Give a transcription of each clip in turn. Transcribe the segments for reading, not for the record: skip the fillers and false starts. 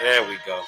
There we go.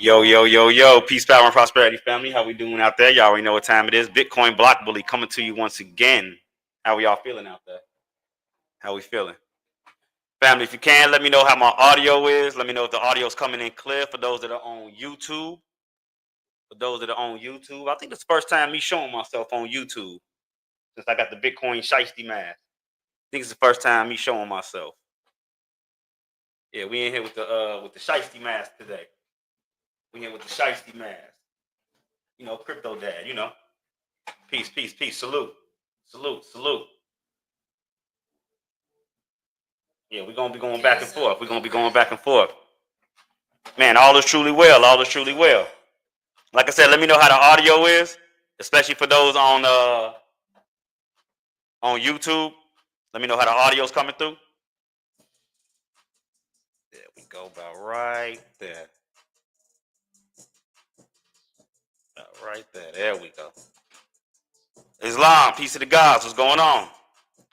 Yo. Peace, power, and prosperity, family. How we doing out there? Y'all already know what time it is. Bitcoin Block Bully coming to you once again. How we all feeling out there? How we feeling? Family, if you can, let me know how my audio is. Let me know if the audio is coming in clear for those that are on YouTube. I think it's the first time me showing myself on YouTube since I got the Bitcoin Shiesty mask. I think it's the first time me showing myself. Yeah, we in here with the Shiesty mask today. We here with the Shiesty mask. You know, crypto dad, you know. Peace. Salute. Yeah, we're gonna be going back and forth. Man, all is truly well. Like I said, let me know how the audio is, especially for those on YouTube. Let me know how the audio's coming through. There we go, about right there. There we go. Islam, peace of the gods, what's going on?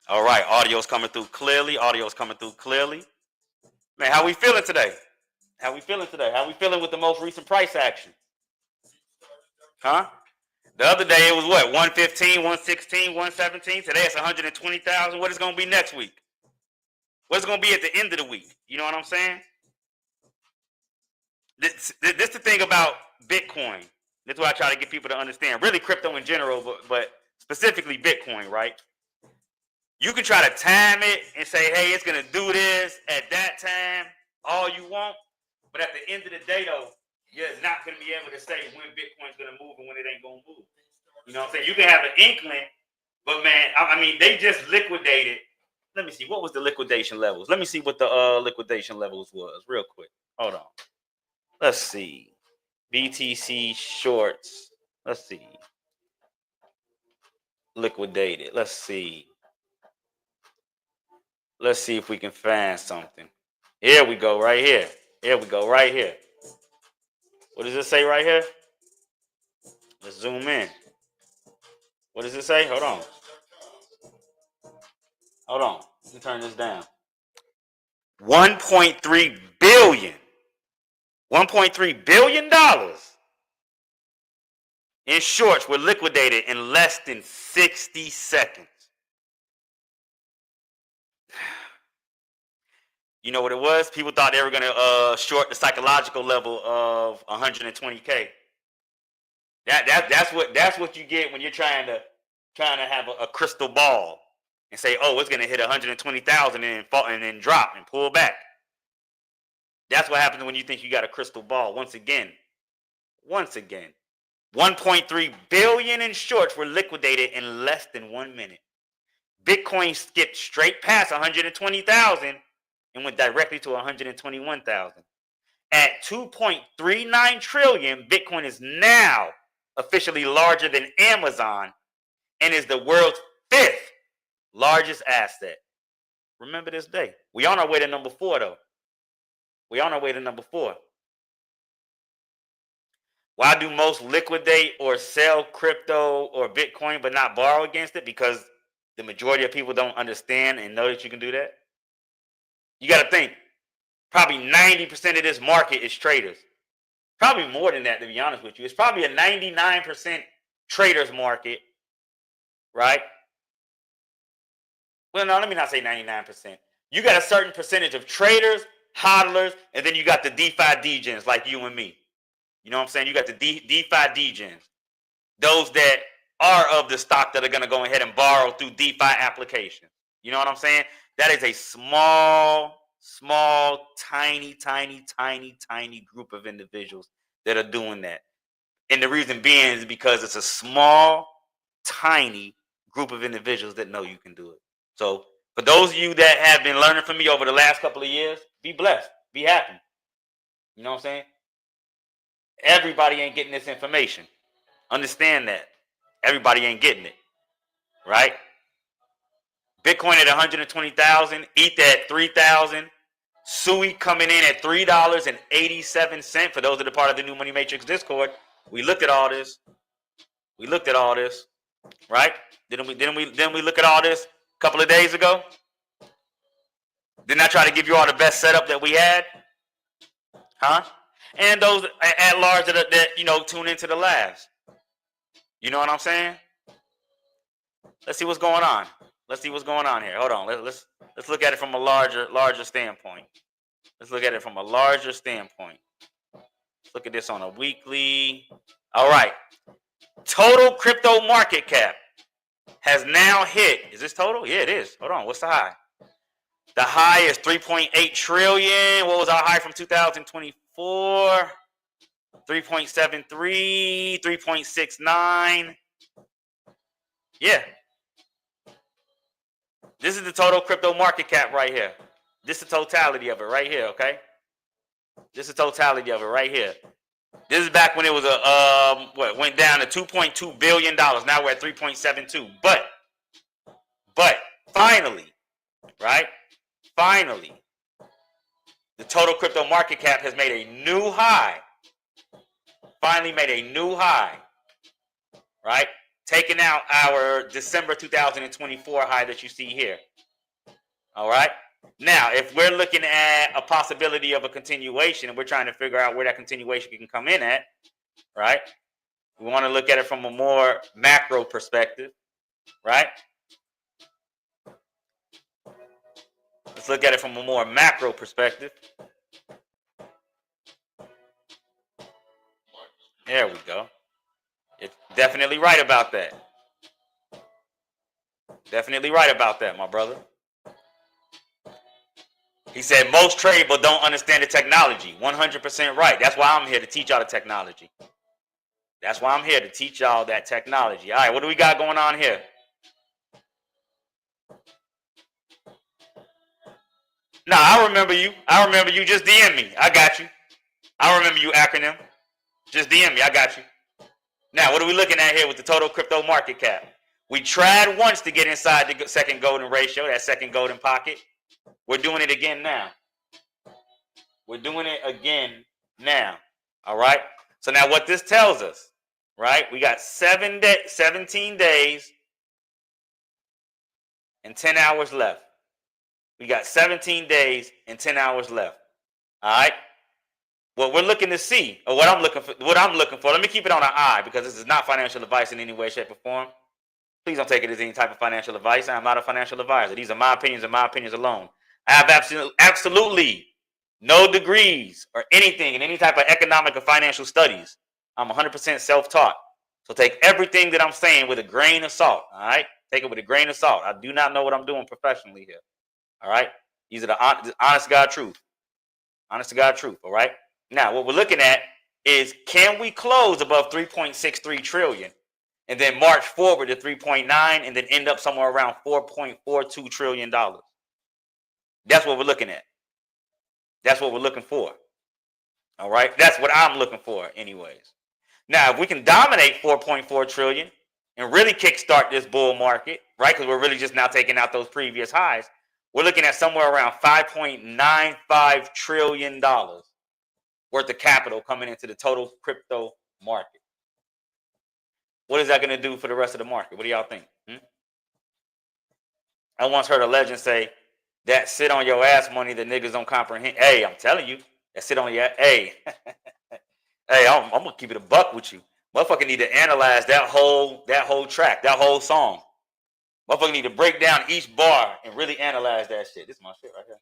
All right, audio's coming through clearly. Man, how we feeling today? How we feeling with the most recent price action? Huh? The other day it was what? 115, 116, 117. Today it's 120,000. What is going to be next week? What's going to be at the end of the week? You know what I'm saying? This the thing about Bitcoin. That's what I try to get people to understand. Really crypto in general, but specifically Bitcoin, right? You can try to time it and say, hey, it's going to do this at that time, all you want. But at the end of the day, though, you're not going to be able to say when Bitcoin's going to move and when it ain't going to move. You know what I'm saying? You can have an inkling But man, I mean, they just liquidated. Let me see. What was the liquidation levels? Let me see what the liquidation levels was real quick. Hold on. Let's see. BTC shorts. Let's see. Liquidated. Let's see. Let's see if we can find something. Here we go, right here. Here we go, right here. What does it say right here? Let's zoom in. What does it say? Hold on. Hold on. Let me turn this down. 1.3 billion. $1.3 billion in shorts were liquidated in less than 60 seconds. You know what it was? People thought they were going to short the psychological level of 120K. That's what you get when you're trying to have a crystal ball and say, oh, it's going to hit 120,000 and then drop and pull back. That's what happens when you think you got a crystal ball. Once again, 1.3 billion in shorts were liquidated in less than 1 minute. Bitcoin skipped straight past 120,000 and went directly to 121,000. At 2.39 trillion, Bitcoin is now officially larger than Amazon and is the world's 5th largest asset. Remember this day. We on our way to number 4, though. We on our way to number 4. Why do most liquidate or sell crypto or Bitcoin but not borrow against it? Because the majority of people don't understand and know that you can do that. You got to think, probably 90% of this market is traders. Probably more than that, to be honest with you. It's probably a 99% traders market, right? Well, no, let me not say 99%. You got a certain percentage of traders, hodlers, and then you got the DeFi degens like you and me. You know what I'm saying? You got the DeFi degens. Those that are of the stock that are going to go ahead and borrow through DeFi applications. You know what I'm saying? That is a small, tiny group of individuals that are doing that. And the reason being is because it's a small, tiny group of individuals that know you can do it. So for those of you that have been learning from me over the last couple of years, be blessed, be happy. You know what I'm saying? Everybody ain't getting this information. Understand that. Everybody ain't getting it. Right? Bitcoin at 120,000, ETH at 3,000, SUI coming in at $3.87. For those that are part of the New Money Matrix Discord, we looked at all this. Right? Didn't we look at all this a couple of days ago? Didn't I try to give you all the best setup that we had? Huh? And those at large that tune into the labs. You know what I'm saying? Let's see what's going on. Let's see what's going on here. Hold on. Let's look at it from a larger standpoint. Let's look at it from a larger standpoint. Let's look at this on a weekly. All right. Total crypto market cap has now hit. Is this total? Yeah, it is. Hold on. What's the high? The high is 3.8 trillion. What was our high from 2024? 3.73, 3.69. Yeah. This is the total crypto market cap right here. This is the totality of it right here, okay? This is the totality of it right here. This is back when it was went down to $2.2 billion. Now we're at 3.72. But finally, right? Finally, the total crypto market cap has made a new high. Finally made a new high, right? Taking out our December 2024 high that you see here. All right. Now, if we're looking at a possibility of a continuation and we're trying to figure out where that continuation can come in at, right? We want to look at it from a more macro perspective, right? Let's look at it from a more macro perspective. There we go. It's definitely right about that. Definitely right about that, my brother. He said most trade but don't understand the technology. 100% right. That's why I'm here to teach y'all the technology. That's why I'm here to teach y'all that technology. All right, what do we got going on here? No, I remember you. I remember you. Just DM me. I got you. I remember you acronym. Just DM me. I got you. Now, what are we looking at here with the total crypto market cap? We tried once to get inside the second golden ratio, that second golden pocket. We're doing it again now. We're doing it again now. All right? So now what this tells us, right? We got 17 days and 10 hours left. We got 17 days and 10 hours left. All right? What we're looking to see, or what I'm looking for, let me keep it on an eye because this is not financial advice in any way, shape, or form. Please don't take it as any type of financial advice. I am not a financial advisor. These are my opinions and my opinions alone. I have absolutely no degrees or anything in any type of economic or financial studies. I'm 100% self-taught. So take everything that I'm saying with a grain of salt, all right? Take it with a grain of salt. I do not know what I'm doing professionally here, all right? These are the honest to God truth. Honest to God truth, all right? Now, what we're looking at is, can we close above 3.63 trillion and then march forward to 3.9 and then end up somewhere around $4.42 trillion? That's what we're looking at. That's what we're looking for. All right? That's what I'm looking for anyways. Now, if we can dominate 4.4 trillion and really kickstart this bull market, right? Because we're really just now taking out those previous highs. We're looking at somewhere around $5.95 trillion worth of capital coming into the total crypto market. What is that going to do for the rest of the market? What do y'all think? I once heard a legend say, that sit on your ass money that niggas don't comprehend. Hey, I'm telling you, that sit on your ass. Hey, hey, I'm going to keep it a buck with you. Motherfucker need to analyze that whole track, that whole song. Motherfucker need to break down each bar and really analyze that shit. This is my shit right here.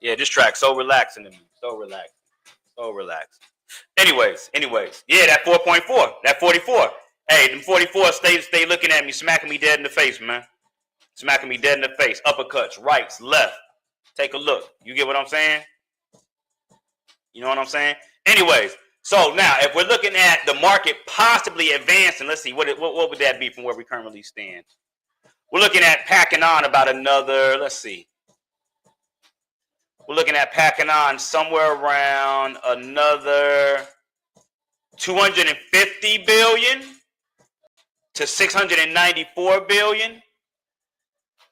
Yeah, this track's so relaxing to me. So relaxing. So relaxing. Anyways. Yeah, that 4.4. That 44. Hey, them 44 stay looking at me, smacking me dead in the face, man. Smacking me dead in the face. Uppercuts, rights, left. Take a look. You get what I'm saying? You know what I'm saying? Anyways, so now if we're looking at the market possibly advancing, let's see, what would that be from where we currently stand? We're looking at packing on about another, let's see. We're looking at packing on somewhere around another 250 billion to 694 billion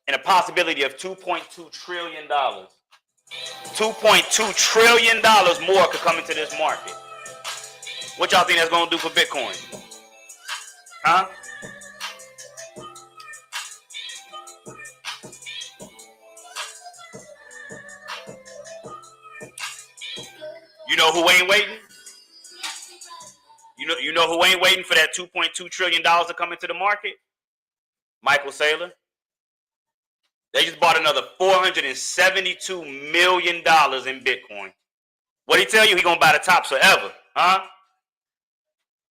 and a possibility of $2.2 trillion. $2.2 trillion more could come into this market. What y'all think that's going to do for Bitcoin? Huh? You know who ain't waiting? You know who ain't waiting for that $2.2 trillion to come into the market? Michael Saylor. They just bought another $472 million in Bitcoin. What'd he tell you? He gonna buy the tops forever, huh?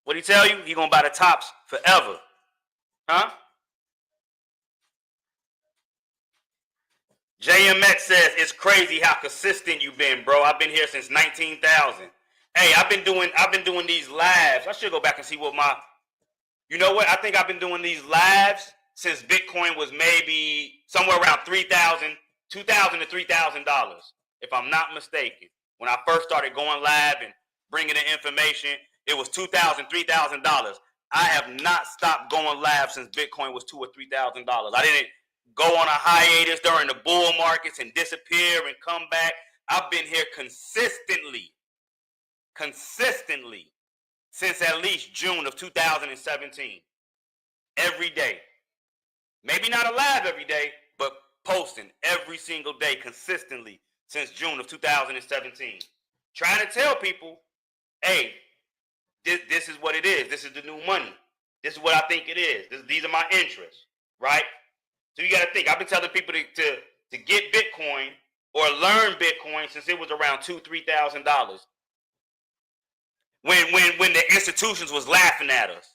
What'd he tell you? He gonna buy the tops forever, huh? JMX says, it's crazy how consistent you've been, bro. I've been here since 19,000. Hey, I've been doing these lives. I should go back and see what my, you know what? I think I've been doing these lives since Bitcoin was maybe somewhere around $2,000 to $3,000, if I'm not mistaken. When I first started going live and bringing the information, it was $2,000, $3,000. I have not stopped going live since Bitcoin was $2,000 or $3,000. I didn't go on a hiatus during the bull markets and disappear and come back. I've been here consistently since at least June of 2017. Every day. Maybe not alive every day, but posting every single day consistently since June of 2017. Trying to tell people, hey, this is what it is. This is the new money. This is what I think it is. These are my interests, right? So you got to think. I've been telling people to get Bitcoin or learn Bitcoin since it was around $2,000-$3,000. When the institutions was laughing at us.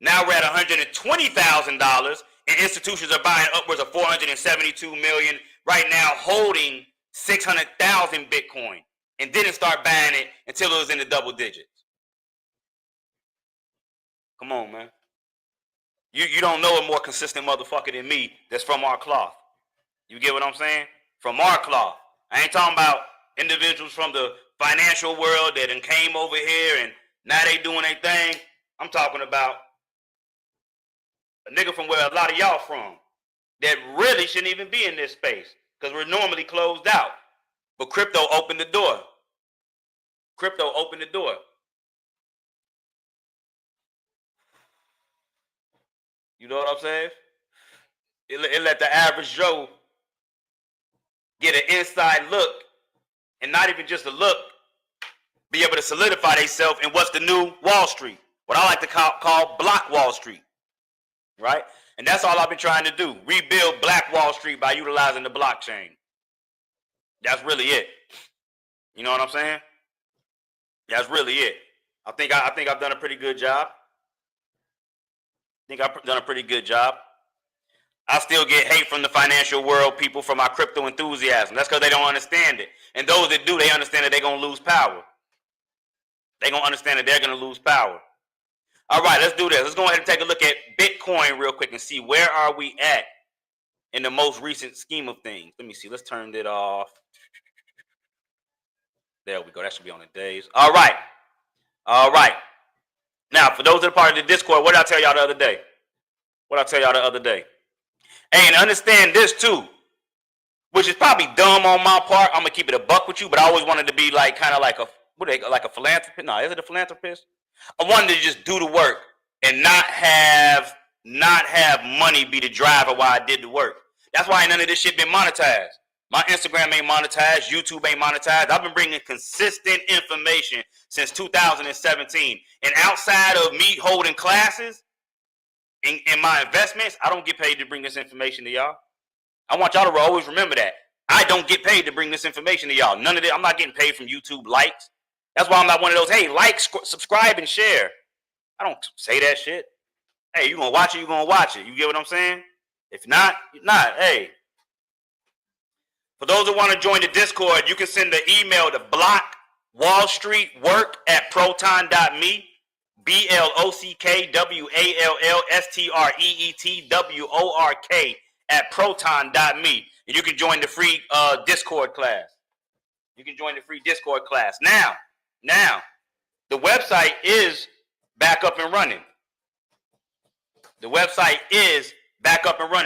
Now we're at $120,000, and institutions are buying upwards of 472 million right now, holding 600,000 Bitcoin, and didn't start buying it until it was in the double digits. Come on, man. You don't know a more consistent motherfucker than me that's from our cloth. You get what I'm saying? From our cloth. I ain't talking about individuals from the financial world that done came over here and now they doing their thing. I'm talking about a nigga from where a lot of y'all from that really shouldn't even be in this space because we're normally closed out. But crypto opened the door. Crypto opened the door. You know what I'm saying? It let the average Joe get an inside look, and not even just a look, be able to solidify themselves in what's the new Wall Street, what I like to call Black Wall Street, right? And that's all I've been trying to do, rebuild Black Wall Street by utilizing the blockchain. That's really it. You know what I'm saying? That's really it. I think I've done a pretty good job. I still get hate from the financial world, people, from our crypto enthusiasm. That's because they don't understand it. And those that do, they understand that they're going to lose power. They're going to understand that they're going to lose power. All right, let's do this. Let's go ahead and take a look at Bitcoin real quick and see where are we at in the most recent scheme of things. Let me see. Let's turn it off. There we go. That should be on the days. All right. All right. Now, for those that are part of the Discord, what did I tell y'all the other day? Hey, and understand this too, which is probably dumb on my part. I'm gonna keep it a buck with you, but I always wanted to be like kind of like a philanthropist. No, is it a philanthropist? I wanted to just do the work and not have money be the driver while I did the work. That's why none of this shit been monetized. My Instagram ain't monetized. YouTube ain't monetized. I've been bringing consistent information since 2017. And outside of me holding classes in my investments, I don't get paid to bring this information to y'all. I want y'all to always remember that. I don't get paid to bring this information to y'all. None of it. I'm not getting paid from YouTube likes. That's why I'm not one of those, hey, like, subscribe, and share. I don't say that shit. Hey, you gonna watch it, you gonna watch it. You get what I'm saying? If not, you're not. Hey. For those that want to join the Discord, you can send the email to blockwallstreetwork@proton.me, BLOCKWALLSTREETWORK@proton.me, and you can join the free Discord class. Now, the website is back up and running.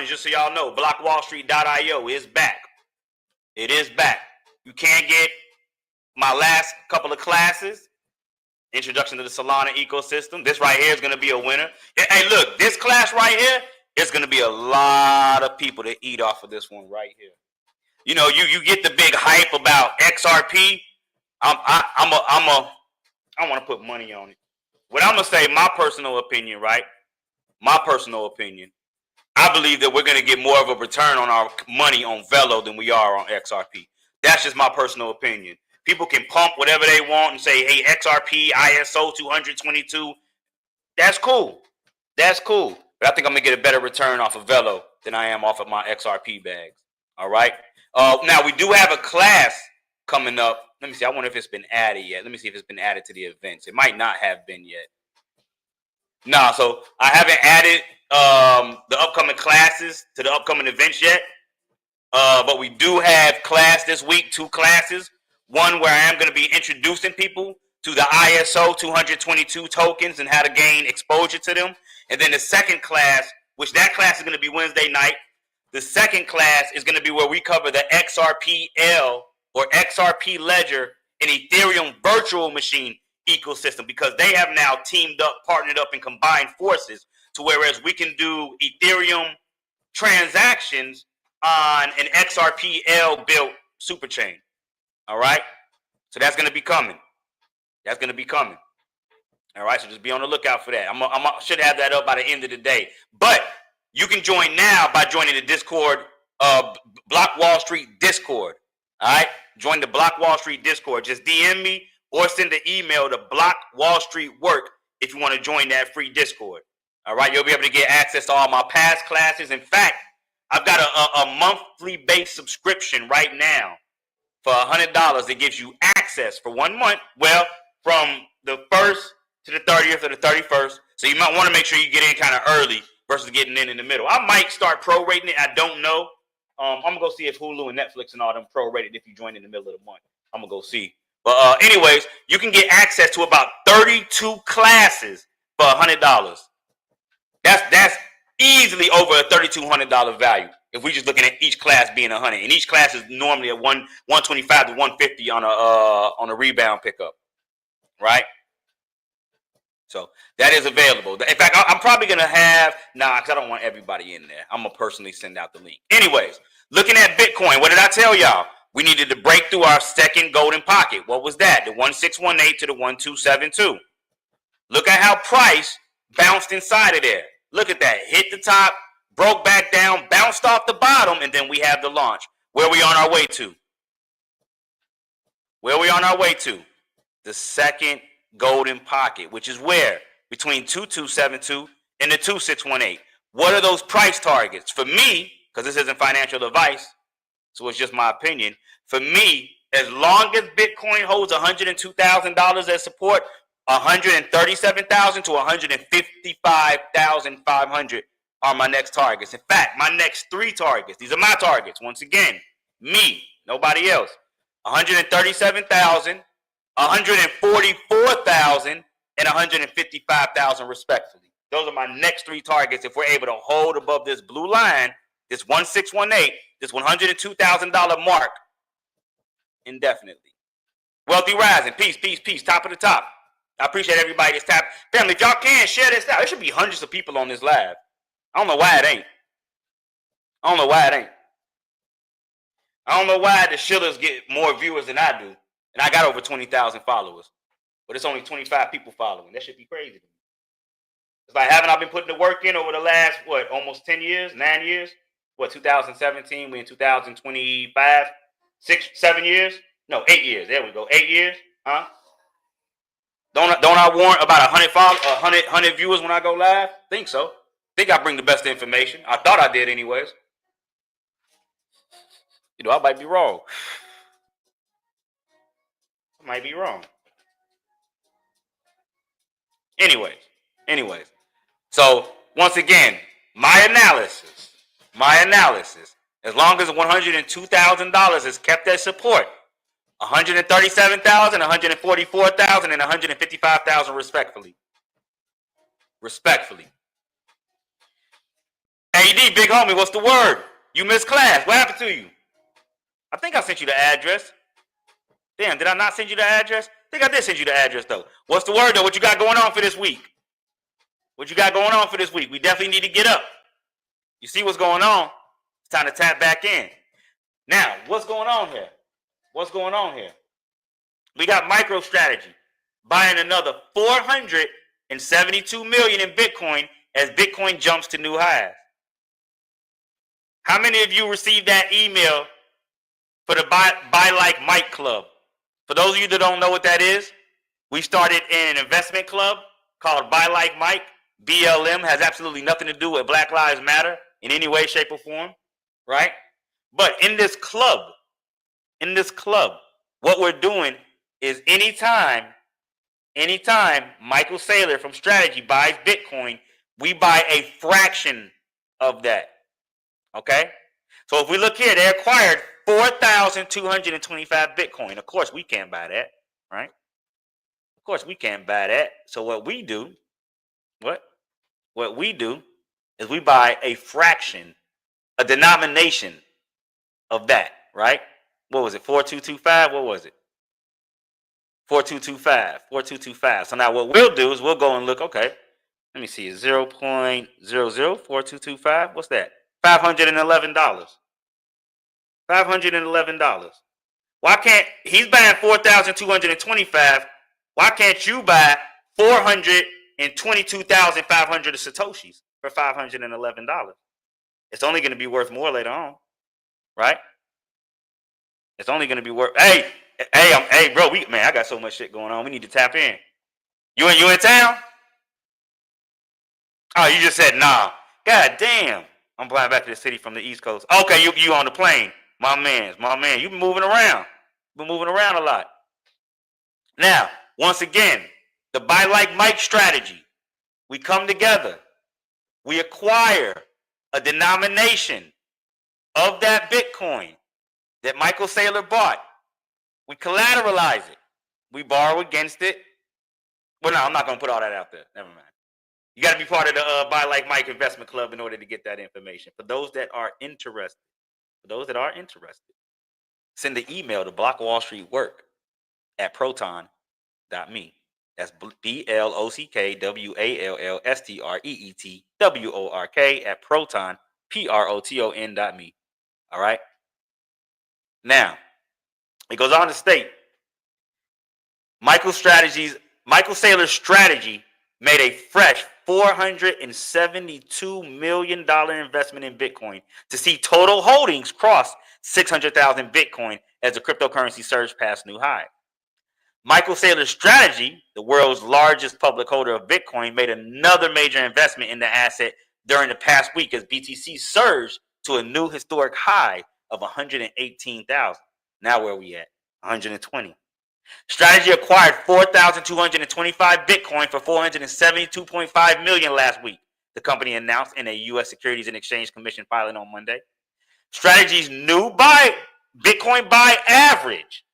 Just so y'all know, blockwallstreet.io is back. It is back. You can get my last couple of classes, Introduction to the Solana Ecosystem. This right here is going to be a winner. Hey, look, this class right here is going to be a lot of people that eat off of this one right here. You know, you get the big hype about XRP. I want to put money on it. What I'm going to say, my personal opinion, right? I believe that we're going to get more of a return on our money on Velo than we are on XRP. That's just my personal opinion. People can pump whatever they want and say, hey, XRP, ISO 222. That's cool. But I think I'm going to get a better return off of Velo than I am off of my XRP bags. All right? Now, we do have a class coming up. Let me see. I wonder if it's been added yet. Let me see if it's been added to the events. It might not have been yet. Nah, so I haven't added the upcoming classes to the upcoming events yet. But we do have class this week, 2 classes. One where I am going to be introducing people to the ISO 222 tokens and how to gain exposure to them. And then the second class, which that class is going to be Wednesday night. The second class is going to be where we cover the XRPL or XRP Ledger and Ethereum virtual machine ecosystem, because they have now teamed up, partnered up, and combined forces to whereas we can do Ethereum transactions on an XRPL built super chain. All right, so that's going to be coming. All right, so just be on the lookout for that. I should have that up by the end of the day. But you can join now by joining the Discord, Block Wall Street Discord. All right. Join the Block Wall Street Discord. Just DM me or send an email to Block Wall Street Work if you want to join that free Discord. All right. You'll be able to get access to all my past classes. In fact, I've got a monthly based subscription right now for $100 that gives you access for 1 month. Well, from the 1st to the 30th or the 31st. So you might want to make sure you get in kind of early versus getting in the middle. I might start prorating it. I don't know. I'm going to go see if Hulu and Netflix and all them prorated if you join in the middle of the month. I'm going to go see. But anyways, you can get access to about 32 classes for $100. That's easily over a $3,200 value if we're just looking at each class being $100. And each class is normally a 125 to 150 on a rebound pickup, right? So that is available. In fact, I'm probably gonna have because I don't want everybody in there. I'm gonna personally send out the link. Anyways, looking at Bitcoin, what did I tell y'all? We needed to break through our second golden pocket. What was that? The 1618 to the 1272. Look at how price bounced inside of there. Look at that. Hit the top, broke back down, bounced off the bottom, and then we have the launch. Where are we on our way to? Where are we on our way to? The second golden pocket, which is where? Between 2272 and the 2618. What are those price targets? For me, because this isn't financial advice, so it's just my opinion. For me, as long as Bitcoin holds $102,000 as support, 137,000 to 155,500 are my next targets. In fact, my next 3 targets, these are my targets. Once again, me, nobody else. 137,000, 144,000, and 155,000 respectfully. Those are my next 3 targets if we're able to hold above this blue line, this 1618, this $102,000 mark indefinitely. Wealthy Rising, peace, peace, peace, top of the top. I appreciate everybody that's tapped. Family, if y'all can, share this out. There should be hundreds of people on this live. I don't know why it ain't. I don't know why the Shillers get more viewers than I do. And I got over 20,000 followers. But it's only 25 people following. That should be crazy to me. It's like, haven't I been putting the work in over the last, almost 10 years, 9 years? 2017, we in 2025? 7 years? No, 8 years. There we go. 8 years? Huh? Don't I warrant about 100 viewers when I go live? Think so. Think I bring the best information. I thought I did anyways. I might be wrong. I might be wrong. Anyways. So, once again, my analysis, as long as $102,000 is kept as support, 137,000, 144,000, and 155,000 respectfully. AD, big homie, what's the word? You missed class. What happened to you? I think I sent you the address. Damn, did I not send you the address? I think I did send you the address, though. What's the word, though? What you got going on for this week? We definitely need to get up. You see what's going on? It's time to tap back in. Now, what's going on here? We got MicroStrategy buying another 472 million in Bitcoin as Bitcoin jumps to new highs. How many of you received that email for the Buy Like Mike Club? For those of you that don't know what that is, we started an investment club called Buy Like Mike. BLM has absolutely nothing to do with Black Lives Matter in any way, shape, or form, right? But in this club, what we're doing is anytime Michael Saylor from Strategy buys Bitcoin, we buy a fraction of that. Okay? So if we look here, they acquired 4,225 Bitcoin. Of course, we can't buy that, right? Of course, we can't buy that. So what we do is we buy a fraction, a denomination of that, right? What was it? 4225? What was it? 4225. So now what we'll do is we'll go and look, okay, let me see, 0.004225. What's that? $511. Why can't, he's buying 4,225. Why can't you buy 422,500 Satoshis for $511? It's only going to be worth more later on, right? It's only going to be worth. Hey, bro. I got so much shit going on. We need to tap in. You in town? Oh, you just said nah. God damn. I'm flying back to the city from the East Coast. Okay, you on the plane. My man. You been moving around. Been moving around a lot. Now, once again, the buy like Mike strategy. We come together. We acquire a denomination of that Bitcoin that Michael Saylor bought. We collateralize it. We borrow against it. Well, no, I'm not going to put all that out there. Never mind. You got to be part of the Buy Like Mike Investment Club in order to get that information. For those that are interested, send an email to blockwallstreetwork@proton.me. That's BLOCKWALLSTREETWORK@proton.me. All right. Now, it goes on to state Michael Saylor's strategy made a fresh $472 million investment in Bitcoin to see total holdings cross 600,000 Bitcoin as the cryptocurrency surged past new high. Michael Saylor's strategy, the world's largest public holder of Bitcoin, made another major investment in the asset during the past week as BTC surged to a new historic high of 118,000. Now where are we at? 120. Strategy acquired 4,225 Bitcoin for $472.5 million last week, the company announced in a U.S. Securities and Exchange Commission filing on Monday. Strategy's new Bitcoin buy average.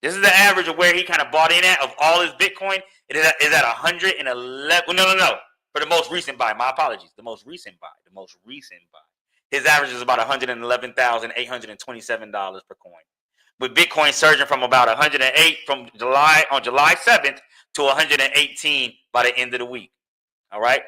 This is the average of where he kind of bought in at of all his Bitcoin. It is at 111. No. For the most recent buy. My apologies. The most recent buy. His average is about $111,827 per coin. With Bitcoin surging from about 108 on July 7th to 118 by the end of the week. All right.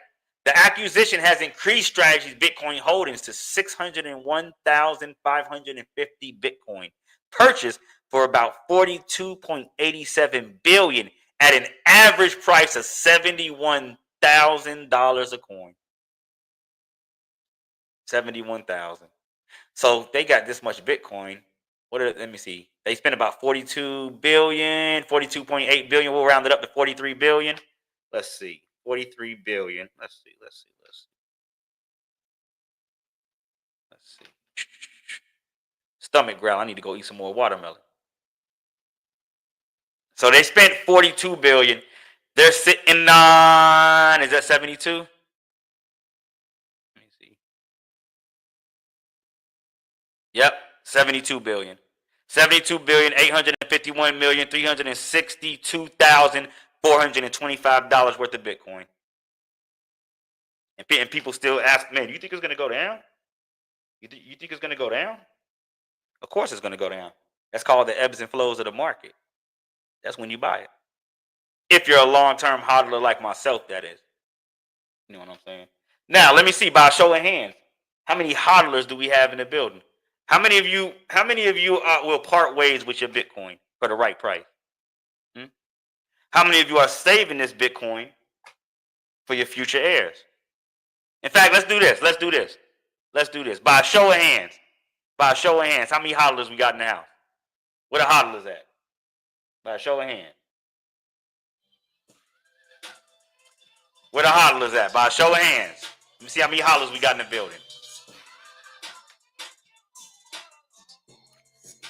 The acquisition has increased Strategy's Bitcoin holdings to 601,550 Bitcoin, purchased for about $42.87 billion at an average price of $71,000 a coin. 71,000. So they got this much Bitcoin. Let me see. They spent about 42 billion, 42.8 billion. We'll round it up to 43 billion. Let's see. 43 billion. Let's see. Stomach growl. I need to go eat some more watermelon. So they spent 42 billion. They're sitting on, is that 72? Let me see. Yep, 72 billion. 72,851,362,425 worth of Bitcoin. And people still ask, man, you think it's going to go down? You think it's going to go down? Of course it's going to go down. That's called the ebbs and flows of the market. That's when you buy it. If you're a long-term hodler like myself, that is. You know what I'm saying? Now, let me see by a show of hands. How many hodlers do we have in the building? How many of you will part ways with your Bitcoin for the right price? How many of you are saving this Bitcoin for your future heirs? In fact, let's do this. By a show of hands. How many hodlers we got in the house? Where the hodlers at? By a show of hands. Where the hodlers at? By a show of hands. Let me see how many hodlers we got in the building.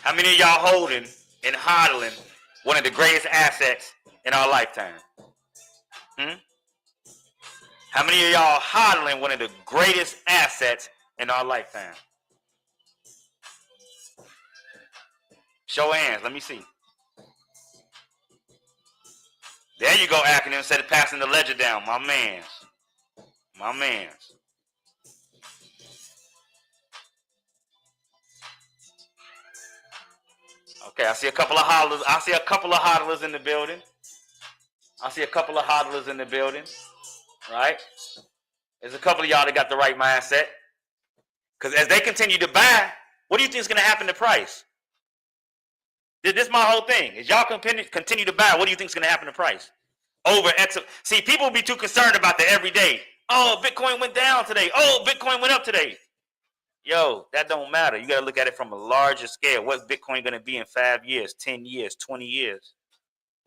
How many of y'all holding and hodling one of the greatest assets in our lifetime? How many of y'all hodling one of the greatest assets in our lifetime? Show of hands. Let me see. There you go, acronym, instead of passing the ledger down. My mans. Okay, I see a couple of hodlers in the building. Right? There's a couple of y'all that got the right mindset. Because as they continue to buy, what do you think is going to happen to price? This is my whole thing. As y'all continue to buy, what do you think is going to happen to price? See, people be too concerned about the everyday. Oh, Bitcoin went down today. Oh, Bitcoin went up today. Yo, that don't matter. You got to look at it from a larger scale. What's Bitcoin going to be in 5 years, 10 years, 20 years,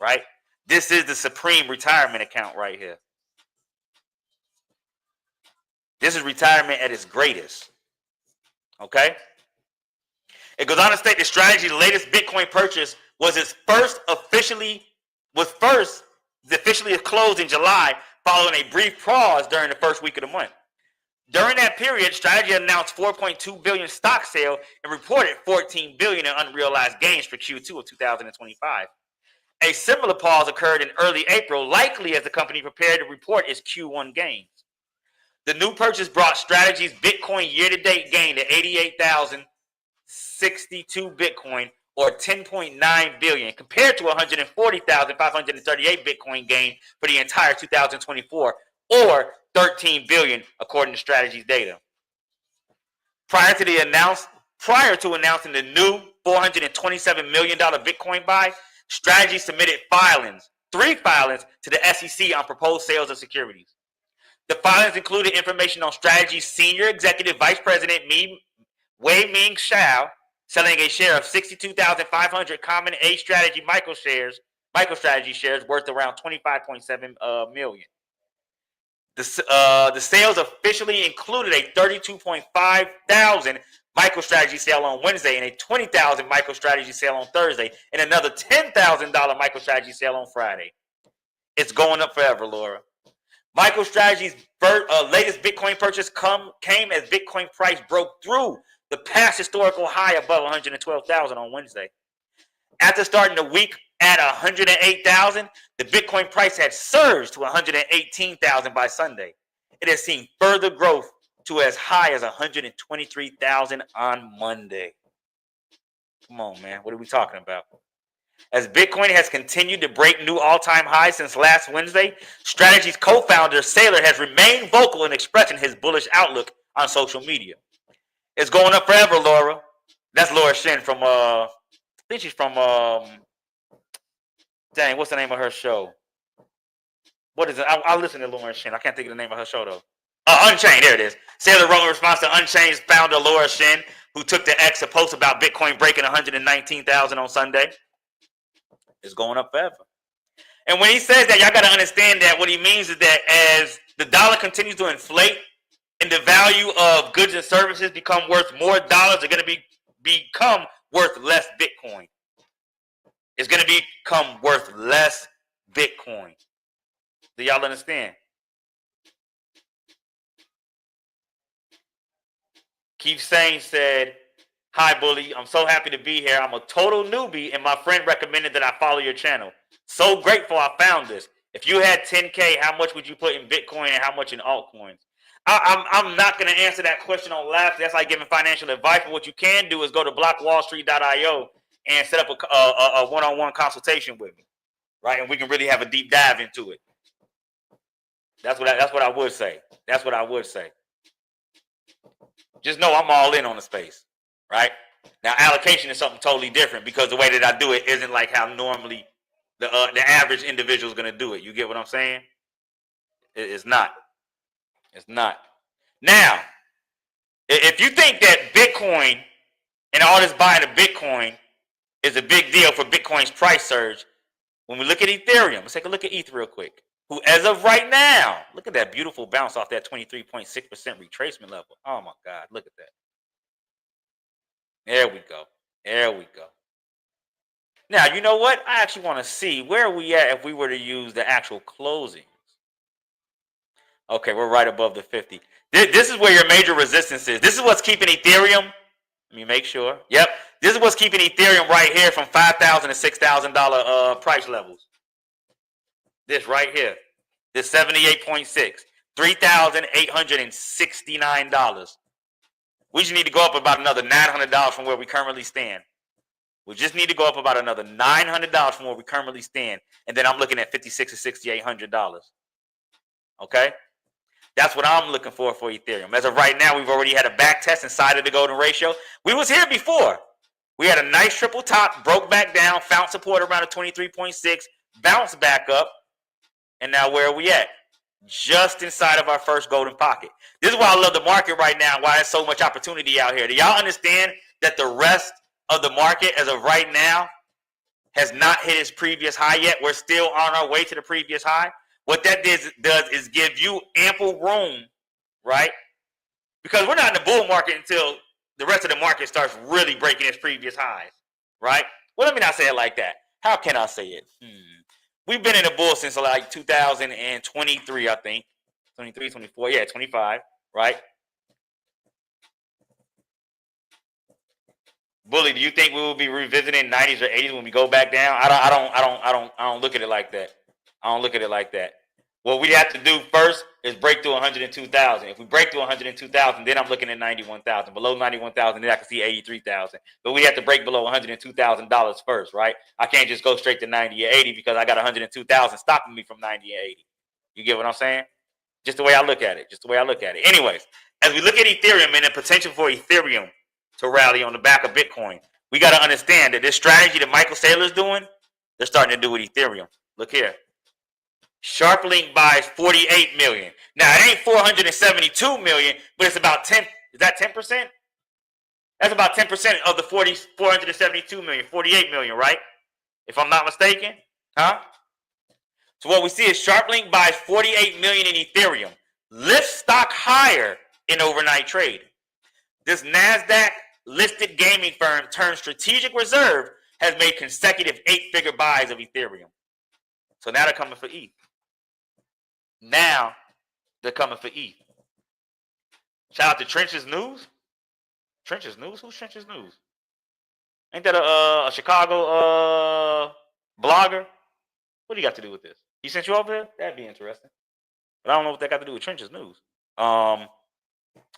right? This is the supreme retirement account right here. This is retirement at its greatest. Okay? It goes on to state the strategy, the latest Bitcoin purchase was officially closed in July, following a brief pause during the first week of the month. During that period, Strategy announced 4.2 billion stock sale and reported 14 billion in unrealized gains for Q2 of 2025. A similar pause occurred in early April, likely as the company prepared to report its Q1 gains. The new purchase brought Strategy's Bitcoin year-to-date gain to 88,062 Bitcoin, or 10.9 billion, compared to 140,538 Bitcoin gain for the entire 2024, or 13 billion, according to Strategy's data. Prior to announcing the new $427 million Bitcoin buy, Strategy submitted three filings to the SEC on proposed sales of securities. The filings included information on Strategy's senior executive vice president Wei-Ming Shao selling a share of 62,500 common A Strategy MicroStrategy shares worth around 25.7 million. The sales officially included a 32.5 thousand MicroStrategy sale on Wednesday and a 20,000 MicroStrategy sale on Thursday and another $10,000 MicroStrategy sale on Friday. It's going up forever, Laura. MicroStrategy's latest Bitcoin purchase came as Bitcoin price broke through the past historical high above 112,000 on Wednesday. After starting the week at 108,000, the Bitcoin price had surged to 118,000 by Sunday. It has seen further growth to as high as 123,000 on Monday. Come on, man. What are we talking about? As Bitcoin has continued to break new all-time highs since last Wednesday, Strategy's co-founder, Saylor, has remained vocal in expressing his bullish outlook on social media. It's going up forever, Laura. That's Laura Shin from, I think she's from, dang, what's the name of her show? What is it? I'll listen to Laura Shin. I can't think of the name of her show, though. Unchained, there it is. Saylor wrote in response to Unchained's founder, Laura Shin, who took to X a post about Bitcoin breaking 119,000 on Sunday. It's going up forever. And when he says that, y'all got to understand that what he means is that as the dollar continues to inflate and the value of goods and services become worth more dollars, they're going to become worth less Bitcoin. It's going to become worth less Bitcoin. Do y'all understand? Keith Sane said, "Hi, Bully. I'm so happy to be here. I'm a total newbie, and my friend recommended that I follow your channel. So grateful I found this. If you had 10K, how much would you put in Bitcoin and how much in altcoins?" I'm not going to answer that question on live. That's like giving financial advice. But what you can do is go to blockwallstreet.io and set up a one-on-one consultation with me, right? And we can really have a deep dive into it. That's what I would say. That's what I would say. Just know I'm all in on the space, right? Now, allocation is something totally different because the way that I do it isn't like how normally the average individual is going to do it. You get what I'm saying? It's not. It's not. Now, if you think that Bitcoin and all this buying of Bitcoin is a big deal for Bitcoin's price surge, when we look at Ethereum, let's take a look at ETH real quick, who as of right now, look at that beautiful bounce off that 23.6% retracement level. Oh my God, look at that. There we go. There we go. Now, you know what? I actually want to see where are we at if we were to use the actual closings. Okay, we're right above the 50. This is where your major resistance is. This is what's keeping Ethereum. Let me make sure. Yep. This is what's keeping Ethereum right here from $5,000 to $6,000 price levels. This right here. This 78.6. $3,869. We just need to go up about another $900 from where we currently stand. We just need to go up about another $900 from where we currently stand. And then I'm looking at $5,600 to $6,800. Okay? That's what I'm looking for Ethereum. As of right now, we've already had a back test inside of the golden ratio. We was here before. We had a nice triple top, broke back down, found support around a 23.6, bounced back up, and now where are we at? just inside of our first golden pocket. This is why I love the market right now, why there's so much opportunity out here. Do y'all understand that the rest of the market as of right now has not hit its previous high yet? We're still on our way to the previous high. What that does is give you ample room, right? Because we're not in the bull market until the rest of the market starts really breaking its previous highs, right? Well, let me not say it like that. How can I say it? We've been in the bull since like 2023, I think. 23, 24, yeah, 25, right? Bully, do you think we will be revisiting 90s or 80s when we go back down? I don't look at it like that. I don't look at it like that. What we have to do first is break through 102,000. If we break through 102,000, then I'm looking at 91,000. Below 91,000, then I can see 83,000. But we have to break below $102,000 first, right? I can't just go straight to 90 or 80 because I got 102,000 stopping me from 90 or 80. You get what I'm saying? Just the way I look at it. Just the way I look at it. Anyways, as we look at Ethereum and the potential for Ethereum to rally on the back of Bitcoin, we got to understand that this strategy that Michael Saylor is doing, they're starting to do with Ethereum. Look here. Sharplink buys 48 million. Now it ain't 472 million, but it's about 10. Is that 10%? That's about 10% of the 472 million, 48 million, right? If I'm not mistaken, huh? So what we see is Sharplink buys 48 million in Ethereum, lifts stock higher in overnight trade. This NASDAQ listed gaming firm turned strategic reserve has made consecutive 8-figure buys of Ethereum. So now they're coming for ETH. Now they're coming for ETH. Shout out to Trenches News. Trenches News? Who's Trenches News? Ain't that a Chicago blogger? What do you got to do with this? He sent you over here? That'd be interesting. But I don't know what that got to do with Trenches News.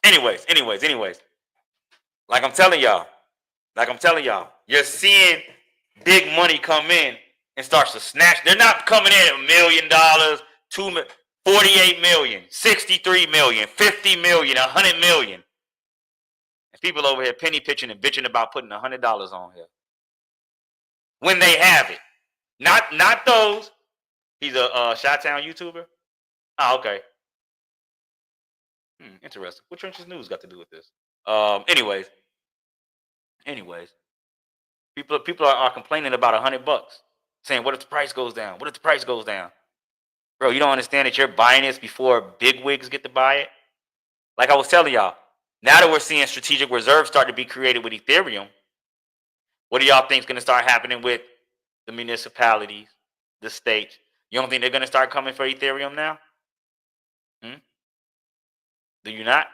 Anyways. Like I'm telling y'all, you're seeing big money come in and starts to snatch. They're not coming in at $1 million, 2 million, 48 million, 63 million, 50 million, 100 million. There's people over here penny pitching and bitching about putting $100 on here when they have it. Not those. He's a Chi-Town YouTuber. Oh, okay. Interesting. What Trenches News got to do with this? Anyways, people are complaining about $100, saying, "What if the price goes down? What if the price goes down?" Bro, you don't understand that you're buying this before big wigs get to buy it. Like I was telling y'all, now that we're seeing strategic reserves start to be created with Ethereum, what do y'all think is going to start happening with the municipalities, the states? You don't think they're going to start coming for Ethereum now? Do you not?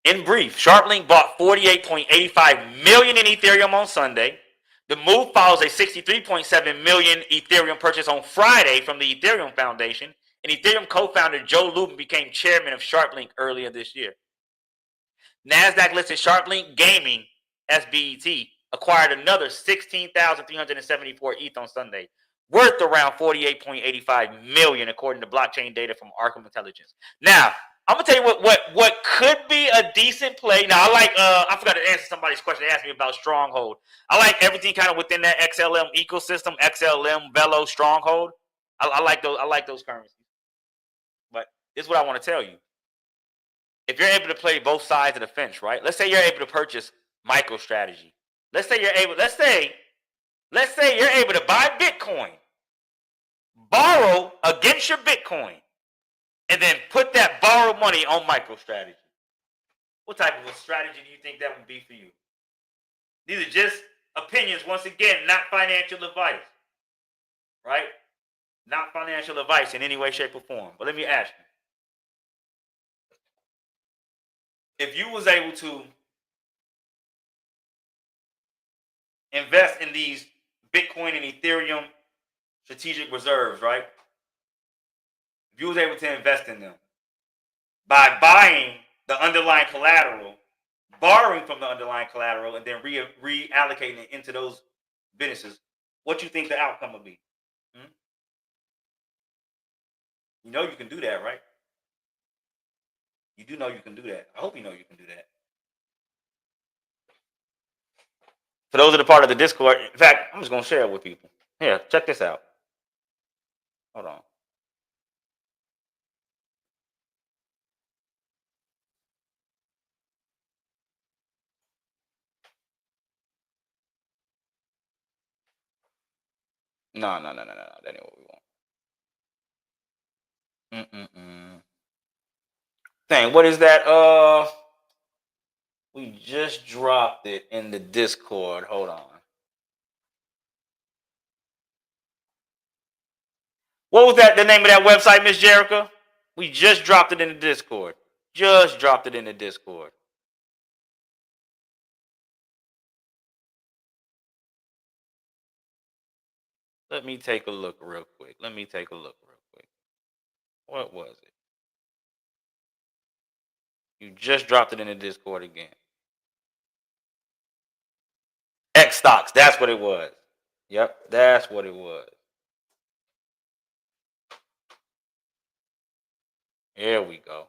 In brief, Sharplink bought 48.85 million in Ethereum on Sunday. The move follows a 63.7 million Ethereum purchase on Friday from the Ethereum Foundation, and Ethereum co-founder Joe Lubin became chairman of Sharplink earlier this year. NASDAQ listed Sharplink Gaming, SBET, acquired another 16,374 ETH on Sunday, worth around 48.85 million, according to blockchain data from Arkham Intelligence. Now, I'm gonna tell you what could be a decent play. Now, I forgot to answer somebody's question. They asked me about Stronghold. I like everything kind of within that XLM ecosystem, XLM, Velo, Stronghold. I like those. I like those currencies. But this is what I want to tell you. If you're able to play both sides of the fence, right? Let's say you're able to purchase MicroStrategy. Let's say you're able to buy Bitcoin, borrow against your Bitcoin, and then put that borrowed money on MicroStrategy. What type of a strategy do you think that would be for you? These are just opinions, once again, not financial advice, right? Not financial advice in any way, shape, or form. But let me ask you. If you was able to invest in these Bitcoin and Ethereum strategic reserves, right? If you was able to invest in them by buying the underlying collateral, borrowing from the underlying collateral, and then reallocating it into those businesses, what you think the outcome would be? You know you can do that, right? You do know you can do that. I hope you know you can do that. For those that are part of the Discord, in fact, I'm just going to share it with people. Here, check this out. Hold on. No. That ain't what we want. Dang, what is that? We just dropped it in the Discord. Hold on. What was that? The name of that website, Miss Jerica? We just dropped it in the Discord. Let me take a look real quick. What was it? You just dropped it in the Discord again. X stocks. That's what it was. Yep, that's what it was. Here we go.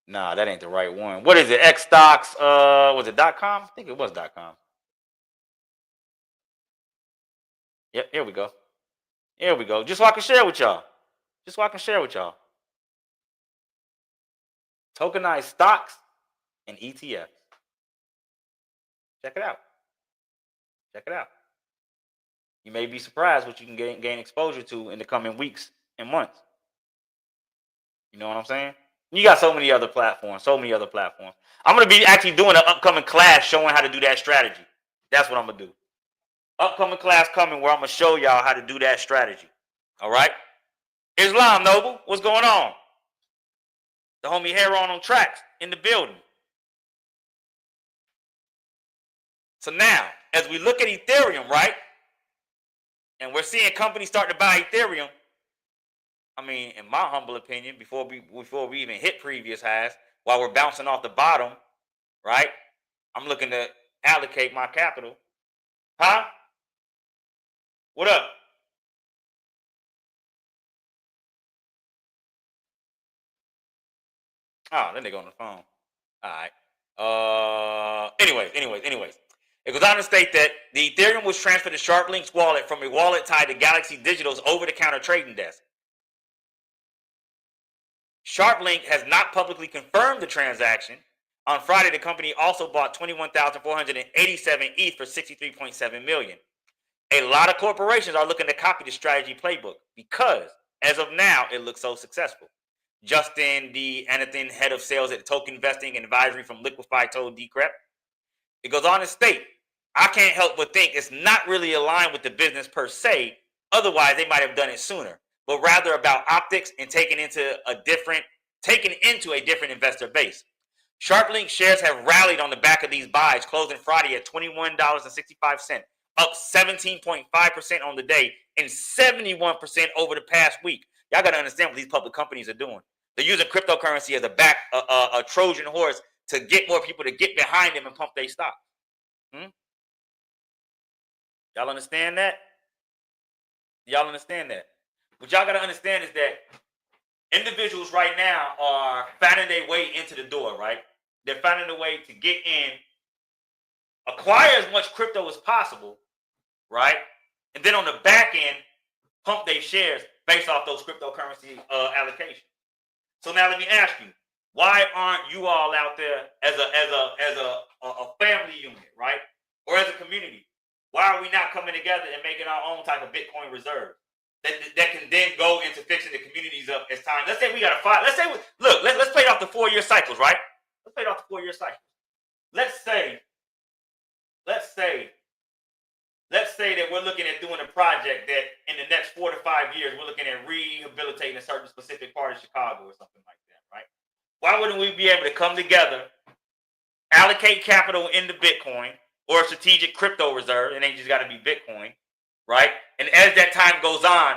Nah, that ain't the right one. What is it? X stocks. Was it .com? I think it was .com. Yep, here we go. Just so I can share with y'all. Tokenized stocks and ETFs. Check it out. You may be surprised what you can gain exposure to in the coming weeks and months. You know what I'm saying? You got so many other platforms. I'm going to be actually doing an upcoming class showing how to do that strategy. That's what I'm going to do. Upcoming class coming where I'm going to show y'all how to do that strategy. All right? Islam Noble, what's going on? The homie Heron on tracks in the building. So now, as we look at Ethereum, right? And we're seeing companies start to buy Ethereum. I mean, in my humble opinion, before we even hit previous highs, while we're bouncing off the bottom, right? I'm looking to allocate my capital. Huh? What up? Oh, that nigga on the phone. All right. Anyways. It goes on to state that the Ethereum was transferred to SharpLink's wallet from a wallet tied to Galaxy Digital's over-the-counter trading desk. SharpLink has not publicly confirmed the transaction. On Friday, the company also bought 21,487 ETH for $63.7 million. A lot of corporations are looking to copy the strategy playbook because, as of now, it looks so successful. Justin D. Anathan, head of sales at Token Investing and Advisory from Liquify, told Decrep. It goes on to state, I can't help but think it's not really aligned with the business per se. Otherwise, they might have done it sooner, but rather about optics and taken into a different investor base. SharpLink shares have rallied on the back of these buys, closing Friday at $21.65, up 17.5% on the day and 71% over the past week. Y'all got to understand what these public companies are doing. They're using cryptocurrency as a Trojan horse to get more people to get behind them and pump their stock. Y'all understand that? What y'all got to understand is that individuals right now are finding their way into the door, right? They're finding a way to get in, acquire as much crypto as possible, right? And then on the back end, pump their shares based off those cryptocurrency allocations. So now let me ask you, why aren't you all out there as a family unit, right? Or as a community? Why are we not coming together and making our own type of Bitcoin reserve that can then go into fixing the communities up as time? Let's say we got a five. Let's play it off the 4-year cycles, right? Let's play it off the 4-year cycles. Let's say that we're looking at doing a project that in the next 4 to 5 years, we're looking at rehabilitating a certain specific part of Chicago or something like that, right? Why wouldn't we be able to come together, allocate capital into Bitcoin or a strategic crypto reserve? It ain't just got to be Bitcoin, right? And as that time goes on,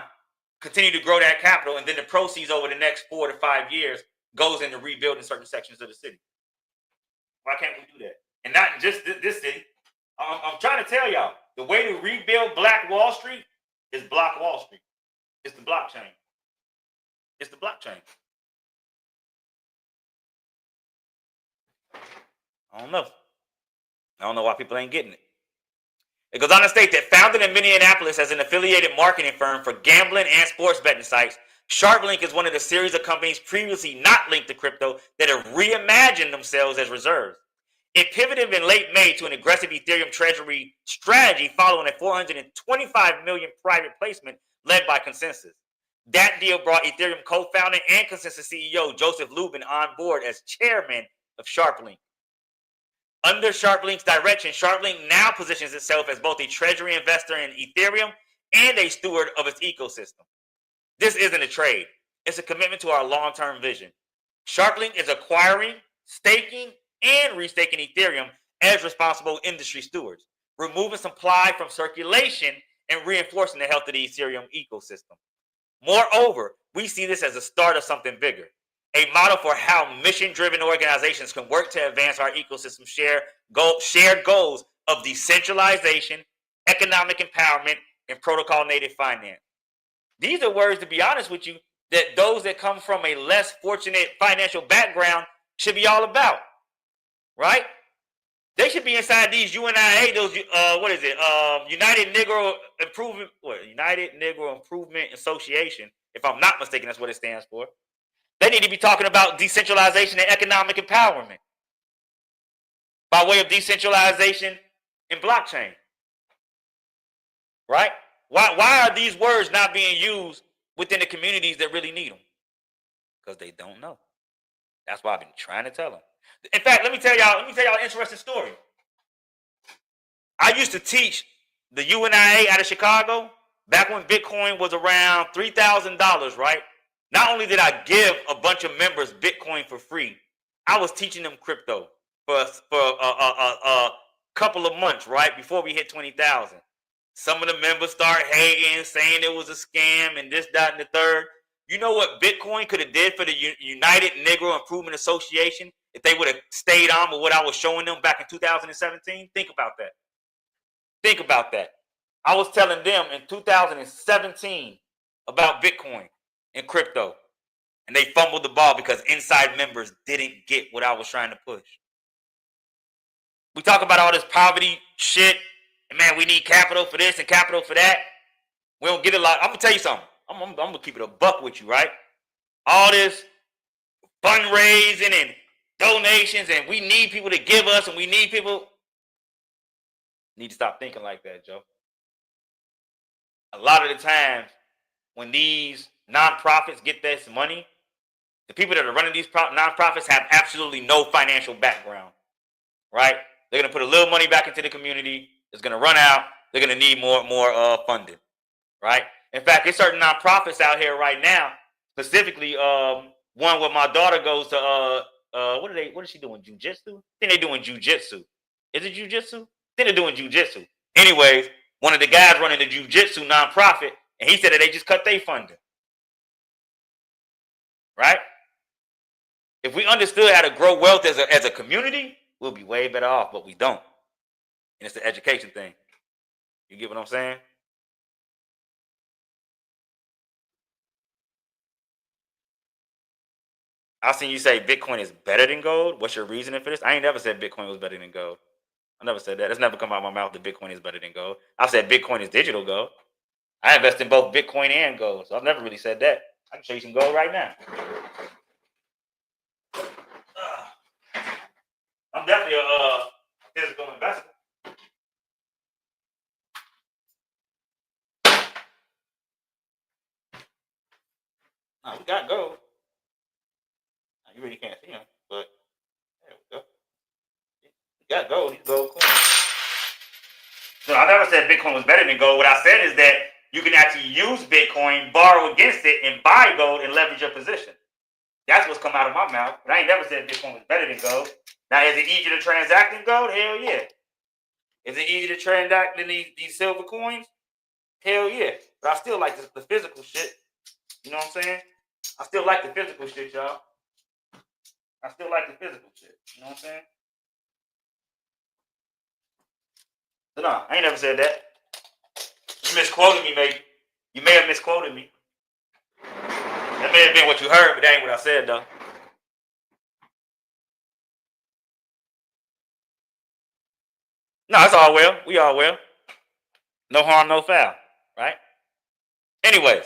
continue to grow that capital, and then the proceeds over the next 4 to 5 years goes into rebuilding certain sections of the city. Why can't we do that? And not just this city. I'm trying to tell y'all, the way to rebuild Black Wall Street is Block Wall Street. It's the blockchain. I don't know why people ain't getting it. It goes on to state that founded in Minneapolis as an affiliated marketing firm for gambling and sports betting sites, SharpLink is one of the series of companies previously not linked to crypto that have reimagined themselves as reserves. It pivoted in late May to an aggressive Ethereum treasury strategy following a $425 million private placement led by Consensus. That deal brought Ethereum co-founder and Consensus CEO Joseph Lubin on board as chairman of SharpLink. Under SharpLink's direction, SharpLink now positions itself as both a treasury investor in Ethereum and a steward of its ecosystem. This isn't a trade. It's a commitment to our long-term vision. SharpLink is acquiring, staking, and restaking Ethereum as responsible industry stewards, removing supply from circulation and reinforcing the health of the Ethereum ecosystem. Moreover, we see this as the start of something bigger, a model for how mission-driven organizations can work to advance our ecosystem shared goals of decentralization, economic empowerment, and protocol-native finance. These are words, to be honest with you, that those that come from a less fortunate financial background should be all about, right? They should be inside these UNIA, those United Negro Improvement Association. If I'm not mistaken, that's what it stands for. They need to be talking about decentralization and economic empowerment by way of decentralization and blockchain, right? Why are these words not being used within the communities that really need them? Because they don't know. That's why I've been trying to tell them. In fact, let me tell y'all an interesting story. I used to teach the UNIA out of Chicago back when Bitcoin was around $3,000, right? Not only did I give a bunch of members Bitcoin for free, I was teaching them crypto for a couple of months, right, before we hit 20,000. Some of the members start hating, saying it was a scam and this, that, and the third. You know what Bitcoin could have did for the United Negro Improvement Association if they would have stayed on with what I was showing them back in 2017? Think about that. Think about that. I was telling them in 2017 about Bitcoin and crypto, and they fumbled the ball because inside members didn't get what I was trying to push. We talk about all this poverty shit, and man, we need capital for this and capital for that. We don't get a lot. I'm gonna tell you something. I'm gonna keep it a buck with you, right? All this fundraising and donations, and we need people to give us, and we need people. Need to stop thinking like that, Joe. A lot of the times when these nonprofits get this money, the people that are running these nonprofits have absolutely no financial background, right? They're going to put a little money back into the community. It's going to run out. They're going to need more funding, right? In fact, there's certain nonprofits out here right now, specifically one where my daughter goes to, what is she doing, jiu-jitsu? I think they're doing jiu-jitsu. Is it jiu-jitsu? I think they're doing jiu-jitsu. Anyways, one of the guys running the jiu-jitsu nonprofit, and he said that they just cut their funding. Right? If we understood how to grow wealth as a community, we'll be way better off, but we don't. And it's the education thing. You get what I'm saying? I seen you say Bitcoin is better than gold. What's your reasoning for this? I ain't never said Bitcoin was better than gold. I never said that. It's never come out of my mouth that Bitcoin is better than gold. I said Bitcoin is digital gold. I invest in both Bitcoin and gold, so I've never really said that. I can show you some gold right now. I'm definitely a physical investor. We got gold. You really can't see them, but there we go. We got gold. These gold coins. So I never said Bitcoin was better than gold. What I said is that you can actually use Bitcoin, borrow against it, and buy gold and leverage your position. That's what's come out of my mouth. But I ain't never said Bitcoin was better than gold. Now, is it easier to transact than gold? Hell yeah. Is it easier to transact than these silver coins? Hell yeah. But I still like the physical shit. You know what I'm saying? I still like the physical shit, y'all. I still like the physical shit. You know what I'm saying? So no, I ain't never said that. You misquoted me, maybe. You may have misquoted me. That may have been what you heard, but that ain't what I said, though. No, it's all well. We all well. No harm, no foul, right? Anyways,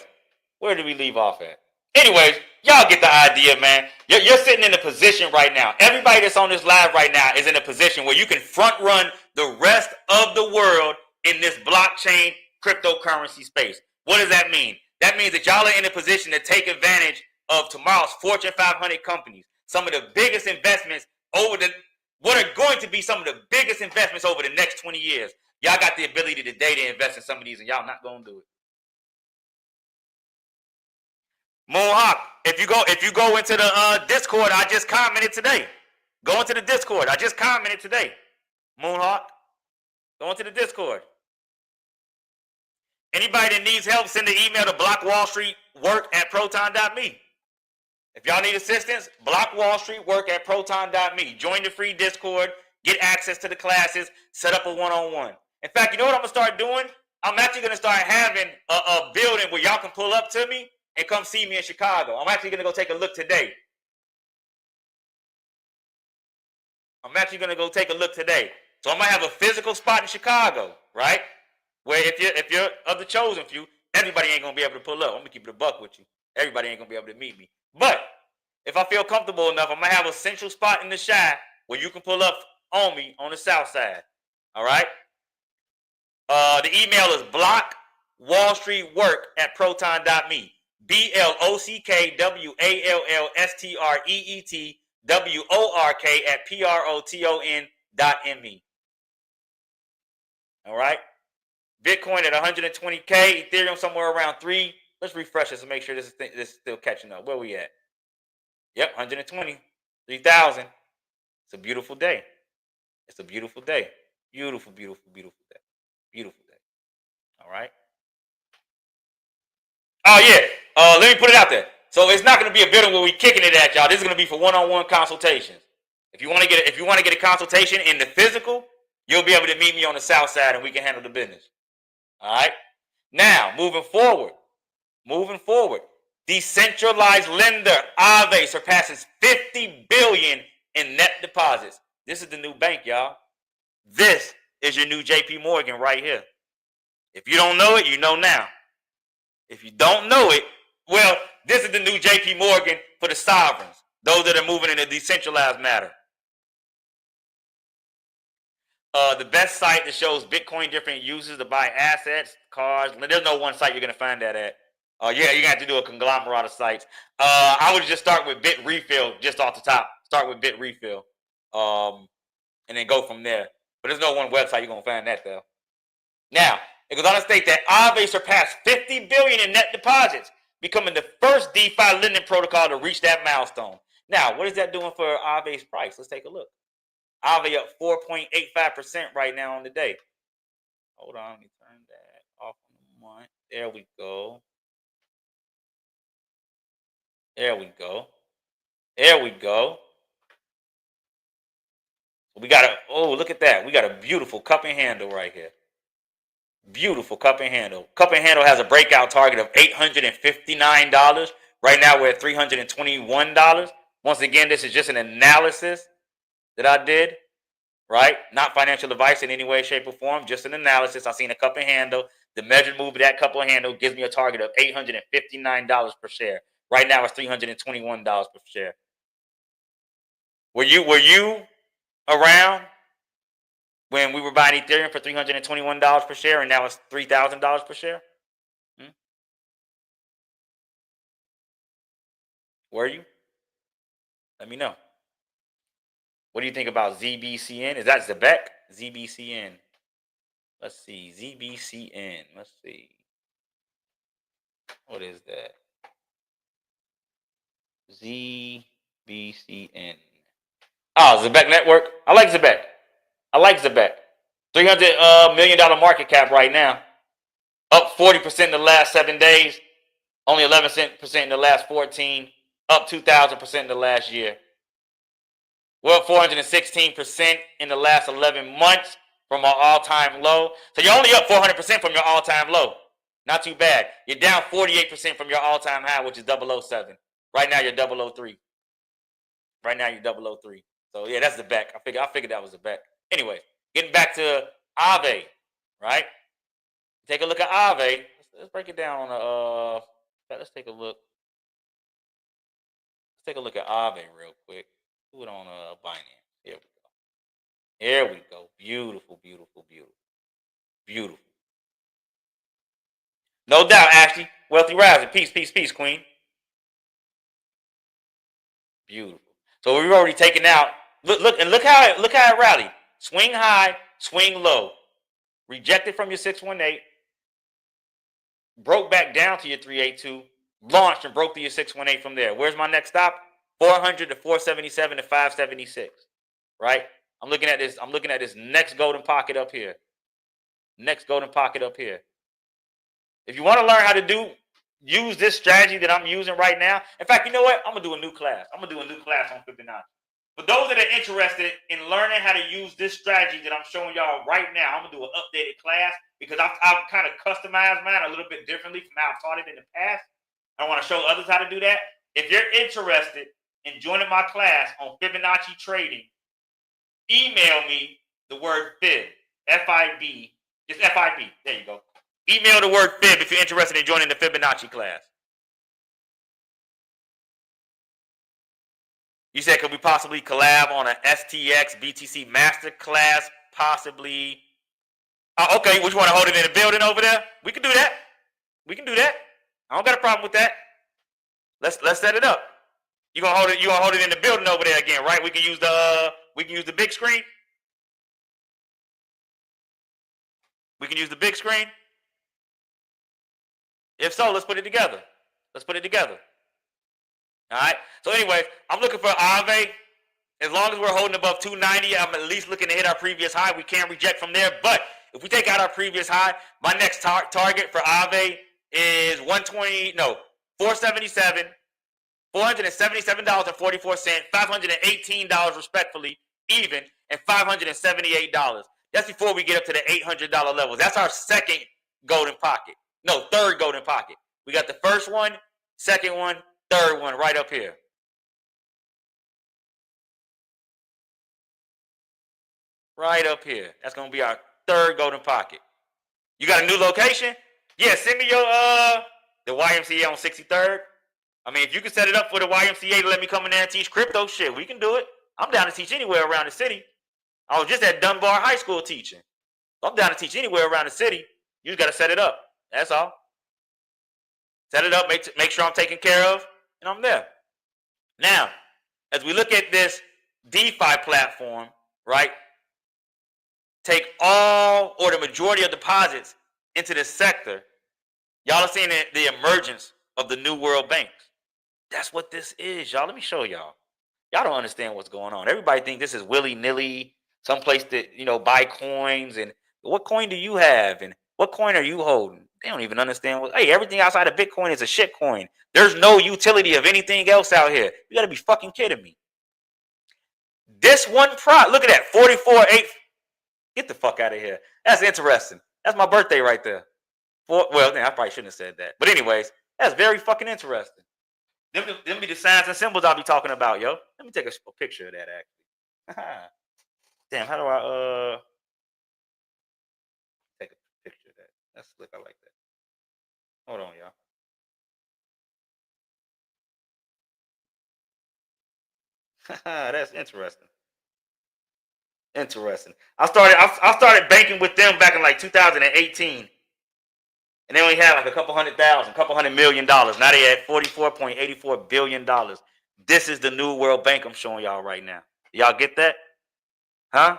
where did we leave off at? Anyways, y'all get the idea, man. You're sitting in a position right now. Everybody that's on this live right now is in a position where you can front run the rest of the world in this blockchain cryptocurrency space. What does that mean? That means that y'all are in a position to take advantage of tomorrow's Fortune 500 companies. Some of the biggest investments what are going to be some of the biggest investments over the next 20 years. Y'all got the ability today to invest in some of these, and y'all not going to do it. Moonhawk, if you go into the Discord, I just commented today. Go into the Discord. I just commented today. Moonhawk, go into the Discord. Anybody that needs help, send an email to blockwallstreetwork@proton.me. If y'all need assistance, blockwallstreetwork@proton.me. Join the free Discord, get access to the classes, set up a one-on-one. In fact, you know what I'm going to start doing? I'm actually going to start having a building where y'all can pull up to me and come see me in Chicago. I'm actually going to go take a look today. So I might have a physical spot in Chicago, right? Where if you're of the chosen few, everybody ain't going to be able to pull up. I'm going to keep it a buck with you. Everybody ain't going to be able to meet me. But if I feel comfortable enough, I'm going to have a central spot in the Chi where you can pull up on me on the south side. All right? The email is blockwallstreetwork@proton.me. BLOCKWALLSTREETWORK@PROTON.me. All right? Bitcoin at 120K, Ethereum somewhere around 3. Let's refresh this and make sure this is still catching up. Where we at? Yep, 120, 3,000. It's a beautiful day. Beautiful, beautiful, beautiful day. Beautiful day. All right. Oh yeah. Let me put it out there. So it's not going to be a building where we kicking it at y'all. This is going to be for one-on-one consultations. If you want to get a consultation in the physical, you'll be able to meet me on the south side and we can handle the business. All right. Now, moving forward. Decentralized lender Aave surpasses 50 billion in net deposits. This is the new bank, y'all. This is your new JP Morgan right here. If you don't know it, you know now. If you don't know it, well, this is the new JP Morgan for the sovereigns, those that are moving in a decentralized manner. The best site that shows Bitcoin different uses to buy assets, cars. There's no one site you're going to find that at. Yeah, you're going to have to do a conglomerate of sites. I would just start with Bit Refill just off the top. Start with Bit Refill. And then go from there. But there's no one website you're going to find that, though. Now, it goes on to state that Aave surpassed 50 billion in net deposits, becoming the first DeFi lending protocol to reach that milestone. Now, what is that doing for Aave's price? Let's take a look. Aave up 4.85% right now on the day. Hold on, let me turn that off in a moment. There we go. We got look at that. We got a beautiful cup and handle right here. Beautiful cup and handle. Cup and handle has a breakout target of $859. Right now we're at $321. Once again, this is just an analysis that I did, right? Not financial advice in any way, shape, or form. Just an analysis. I seen a cup and handle. The measured move of that cup and handle gives me a target of $859 per share. Right now it's $321 per share. Were you around when we were buying Ethereum for $321 per share and now it's $3,000 per share? Were you? Let me know. What do you think about ZBCN? Is that Zebek? ZBCN. Let's see. ZBCN. Let's see. What is that? ZBCN. Oh, Zebek Network. I like Zebek. $300 million market cap right now. Up 40% in the last 7 days. Only 11% in the last 14. Up 2,000% in the last year. We're up 416% in the last 11 months from our all-time low. So you're only up 400% from your all-time low. Not too bad. You're down 48% from your all-time high, which is 007. Right now you're 003. So yeah, that's the back. I figured that was the back. Anyway, getting back to Aave, right? Take a look at Aave. Let's break it down on let's take a look. take a look at Aave real quick. Do it on Binance. Here we go. Here we go. Beautiful, beautiful, beautiful, beautiful. No doubt, Ashley. Wealthy rising. Peace, peace, peace, Queen. Beautiful. So we've already taken out. Look how it rallied. Swing high, swing low. Rejected from your 618. Broke back down to your 382. Launched and broke to your 618 from there. Where's my next stop? 400 to 477 to 576. Right? I'm looking at this next golden pocket up here. Next golden pocket up here. If you want to learn how to use this strategy that I'm using right now. In fact, you know what? I'm going to do a new class. I'm going to do a new class on Fibonacci. For those that are interested in learning how to use this strategy that I'm showing y'all right now, I'm going to do an updated class because I've kind of customized mine a little bit differently from how I've taught it in the past. I want to show others how to do that. If you're interested in joining my class on Fibonacci trading, email me the word FIB, F-I-B, just F-I-B. There you go. Email the word FIB if you're interested in joining the Fibonacci class. You said, could we possibly collab on an STX BTC master class? Possibly. Oh, okay, which want to hold it in the building over there? We can do that. We can do that. I don't got a problem with that. Let's set it up. You gonna hold it in the building over there again, right? We can use the big screen. We can use the big screen. If so, let's put it together. Let's put it together. All right. So anyways, I'm looking for Aave. As long as we're holding above 290, I'm at least looking to hit our previous high. We can't reject from there. But if we take out our previous high, my next target for Aave is 477, $477.44, $518 respectfully, even, and $578. That's before we get up to the $800 levels. That's our second golden pocket. No, third golden pocket. We got the first one, second one, third one right up here. Right up here. That's going to be our third golden pocket. You got a new location? Yeah, send me your the YMCA on 63rd. I mean, if you can set it up for the YMCA to let me come in there and teach crypto, shit, we can do it. I'm down to teach anywhere around the city. I was just at Dunbar High School teaching. I'm down to teach anywhere around the city. You just got to set it up. That's all. Set it up, make sure I'm taken care of, and I'm there. Now, as we look at this DeFi platform, right, take all or the majority of deposits into this sector, y'all are seeing the emergence of the new world banks. That's what this is, y'all. Let me show y'all. Y'all don't understand what's going on. Everybody think this is willy-nilly, someplace that, buy coins, and what coin do you have, and what coin are you holding? They don't even understand everything outside of Bitcoin is a shit coin. There's no utility of anything else out here. You gotta be fucking kidding me. This one look at that, 44.8. Get the fuck out of here. That's interesting. That's my birthday right there. I probably shouldn't have said that. But anyways, that's very fucking interesting. Them be the signs and symbols I'll be talking about, yo. Let me take a picture of that, actually. Damn, how do I take a picture of that? That's slick. I like that. Hold on, y'all. That's interesting. Interesting. I started banking with them back in like 2018. And they only had like a couple $100 million. Now they at $44.84 billion. This is the new world bank I'm showing y'all right now. Y'all get that? Huh?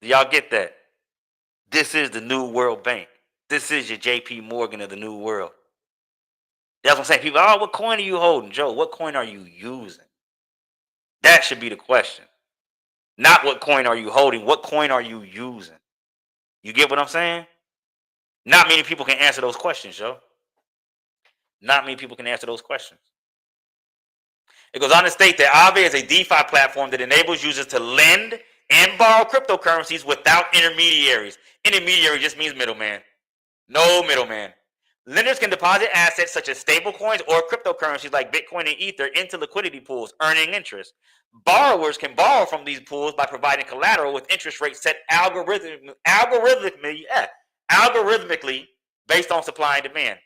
Y'all get that? This is the new world bank. This is your JP Morgan of the new world. That's what I'm saying. People, what coin are you holding? Joe, what coin are you using? That should be the question. Not what coin are you holding, what coin are you using? You get what I'm saying? Not many people can answer those questions, Joe. Not many people can answer those questions. It goes on to state that Aave is a DeFi platform that enables users to lend and borrow cryptocurrencies without intermediaries. Intermediary just means middleman. No middleman. Lenders can deposit assets such as stablecoins or cryptocurrencies like Bitcoin and Ether into liquidity pools, earning interest. Borrowers can borrow from these pools by providing collateral with interest rates set algorithmically based on supply and demand.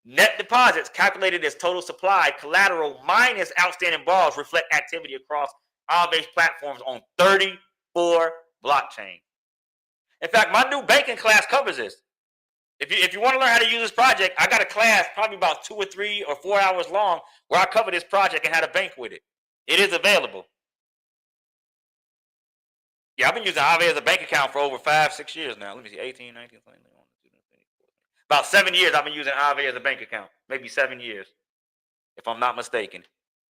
Net deposits calculated as total supply collateral minus outstanding borrows reflect activity across Aave's platforms on 34 blockchains. In fact, my new banking class covers this. If you want to learn how to use this project, I got a class probably about 2 or 3 or 4 hours long where I cover this project and how to bank with it. It is available. Yeah, I've been using Aave as a bank account for over 5-6 years now. Let me see, 18, 19, 20, 21, 22, 23, 24. About 7 years I've been using Aave as a bank account. Maybe 7 years, if I'm not mistaken.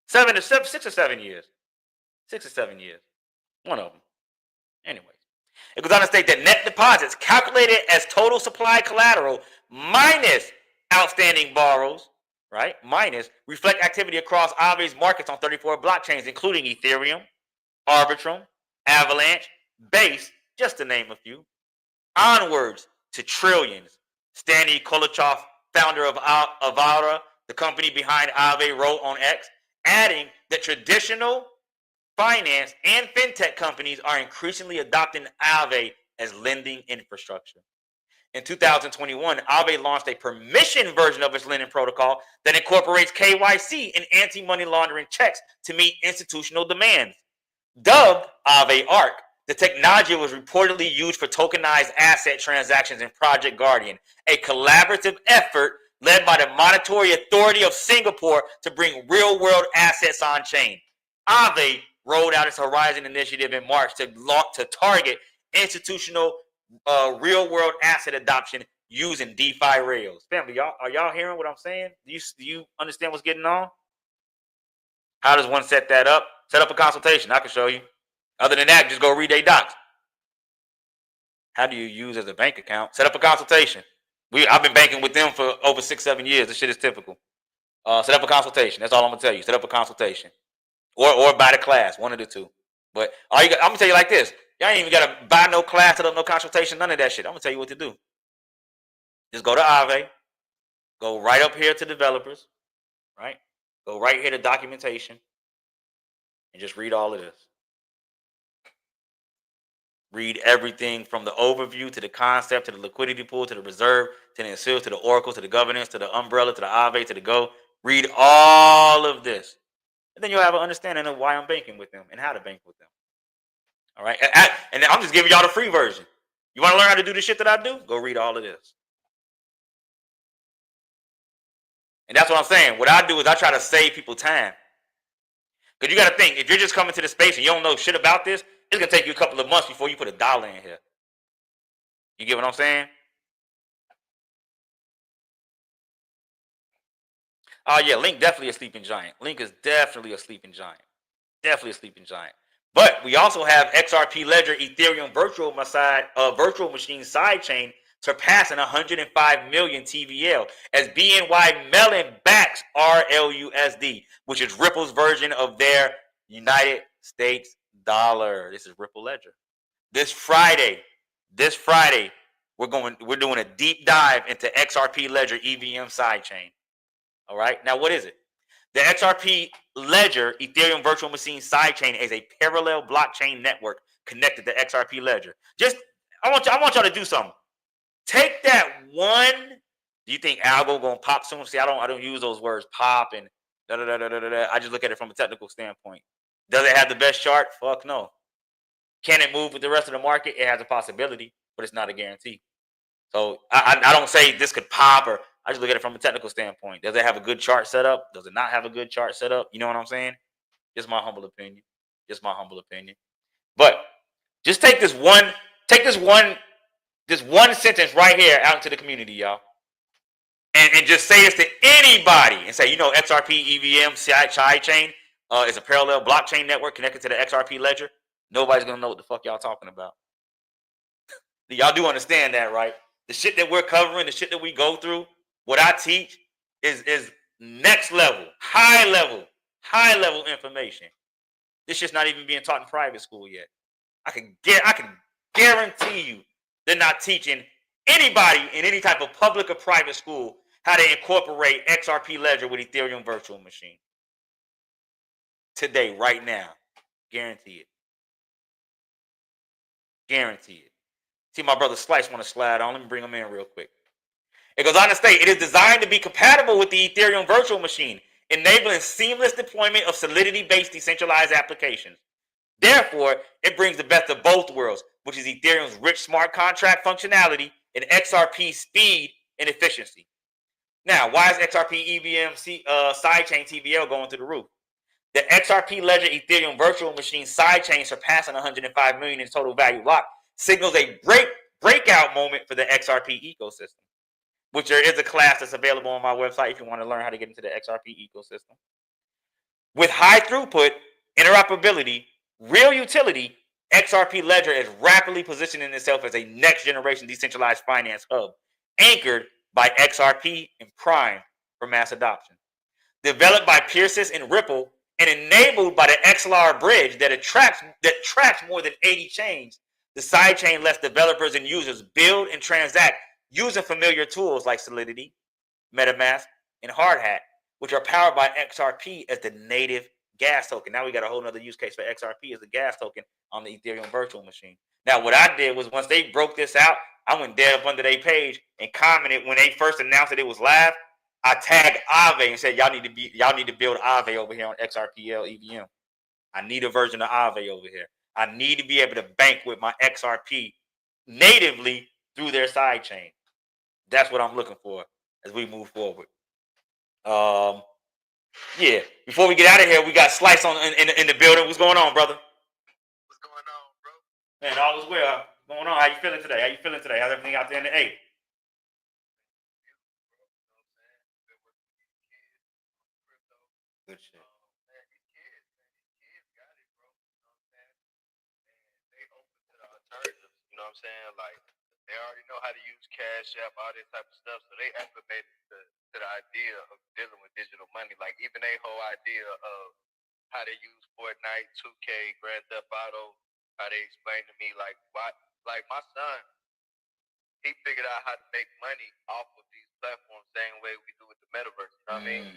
6 or 7 years. 6 or 7 years. One of them. Anyways. It goes on to state that net deposits calculated as total supply collateral minus outstanding borrows, right? Minus reflect activity across Aave's markets on 34 blockchains, including Ethereum, Arbitrum, Avalanche, Base, just to name a few. Onwards to trillions. Stanley Kolochov, founder of Avara, the company behind Aave, wrote on X, adding that traditional finance and fintech companies are increasingly adopting Aave as lending infrastructure. In 2021, Aave launched a permission version of its lending protocol that incorporates KYC and anti-money laundering checks to meet institutional demands. Dubbed Aave Arc, the technology was reportedly used for tokenized asset transactions in Project Guardian, a collaborative effort led by the Monetary Authority of Singapore to bring real-world assets on-chain. Aave rolled out its Horizon initiative in March to target institutional real-world asset adoption using DeFi rails. Family, are y'all hearing what I'm saying? Do you understand what's getting on? How does one set that up? Set up a consultation. I can show you. Other than that, just go read their docs. How do you use as a bank account? Set up a consultation. I've been banking with them for over 6-7 years. This shit is typical. Set up a consultation. That's all I'm gonna tell you. Set up a consultation, or buy the class. One of the two. But I'm gonna tell you like this: y'all ain't even gotta buy no class, set up no consultation, none of that shit. I'm gonna tell you what to do. Just go to Aave. Go right up here to developers. Right. Go right here to documentation, and just read all of this. Read everything from the overview to the concept to the liquidity pool to the reserve to the instils to the oracle to the governance to the umbrella to the Aave to the go. Read all of this, and then you'll have an understanding of why I'm banking with them and how to bank with them. All right, and I'm just giving y'all the free version. You want to learn how to do the shit that I do? Go read all of this. And that's what I'm saying. What I do is I try to save people time. Because you got to think, if you're just coming to the space and you don't know shit about this, it's going to take you a couple of months before you put $1 in here. You get what I'm saying? Oh, yeah, Link definitely a sleeping giant. Link is definitely a sleeping giant. Definitely a sleeping giant. But we also have XRP Ledger Ethereum virtual machine sidechain surpassing 105 million TVL as BNY Mellon backs RLUSD, which is Ripple's version of their United States dollar. This is Ripple Ledger. This Friday, we're doing a deep dive into XRP Ledger EVM sidechain. All right. Now, what is it? The XRP Ledger Ethereum virtual machine sidechain is a parallel blockchain network connected to XRP Ledger. I want y'all to do something. Take that one. Do you think algo gonna pop soon? See, I don't use those words pop and da da da da da da. I just look at it from a technical standpoint. Does it have the best chart? Fuck no. Can it move with the rest of the market? It has a possibility, but it's not a guarantee. So I don't say this could pop, or I just look at it from a technical standpoint. Does it have a good chart set up? Does it not have a good chart set up? You know what I'm saying? Just my humble opinion. But just take this one sentence right here out into the community, y'all. And just say this to anybody and say, XRP EVM sidechain is a parallel blockchain network connected to the XRP ledger. Nobody's going to know what the fuck y'all talking about. Y'all do understand that, right? The shit that we're covering, the shit that we go through, what I teach is next level, high level information. This shit's not even being taught in private school yet. I can guarantee you they're not teaching anybody in any type of public or private school how to incorporate XRP Ledger with Ethereum virtual machine. Today, right now. Guarantee it. See, my brother Slice want to slide on. Let me bring him in real quick. It goes on to state, it is designed to be compatible with the Ethereum virtual machine, enabling seamless deployment of Solidity-based decentralized applications. Therefore, it brings the best of both worlds, which is Ethereum's rich smart contract functionality and XRP's speed and efficiency. Now, why is XRP EVM sidechain TVL going through the roof? The XRP Ledger Ethereum virtual machine sidechain surpassing 105 million in total value locked signals a breakout moment for the XRP ecosystem, which there is a class that's available on my website if you want to learn how to get into the XRP ecosystem. With high throughput, interoperability, real utility, XRP Ledger is rapidly positioning itself as a next generation decentralized finance hub, anchored by XRP and Prime for mass adoption. Developed by Peerless and Ripple and enabled by the XLR bridge that tracks more than 80 chains, the sidechain lets developers and users build and transact using familiar tools like Solidity, MetaMask, and Hardhat, which are powered by XRP as the native gas token. Now we got a whole other use case for XRP as a gas token on the Ethereum virtual machine. Now, what I did was once they broke this out, I went dead up under their page and commented when they first announced that it was live. I tagged Aave and said, y'all need to build Aave over here on XRPL EVM. I need a version of Aave over here. I need to be able to bank with my XRP natively through their sidechain. That's what I'm looking for as we move forward. Yeah. Before we get out of here, we got Slice in the building. What's going on, brother? What's going on, bro? Man, all is well. What's going on? How you feeling today? How's everything out there in the A? Good shit. Man, these kids got it, bro. You know what I'm saying? And they open to the alternatives. You know what I'm saying? Like, they already know how to use Cash App, all this type of stuff. So they acclimated to the idea of dealing with digital money. Like, even their whole idea of how they use Fortnite, 2K, Grand Theft Auto, how they explain to me, like, why, like, my son, he figured out how to make money off of these platforms, same way we do with the metaverse. You know what I mean?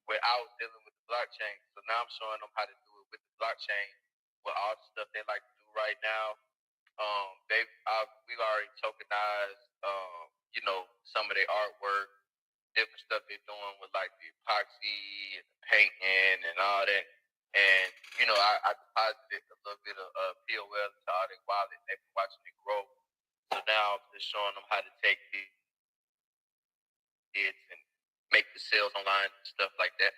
Without dealing with the blockchain. So now I'm showing them how to do it with the blockchain, with all the stuff they like to do right now. We've already tokenized, some of their artwork, different stuff they're doing with like the epoxy and the painting and all that. And I deposited a little bit of POL into all their wallet. They've been watching it grow. So now I'm just showing them how to take it and make the sales online and stuff like that.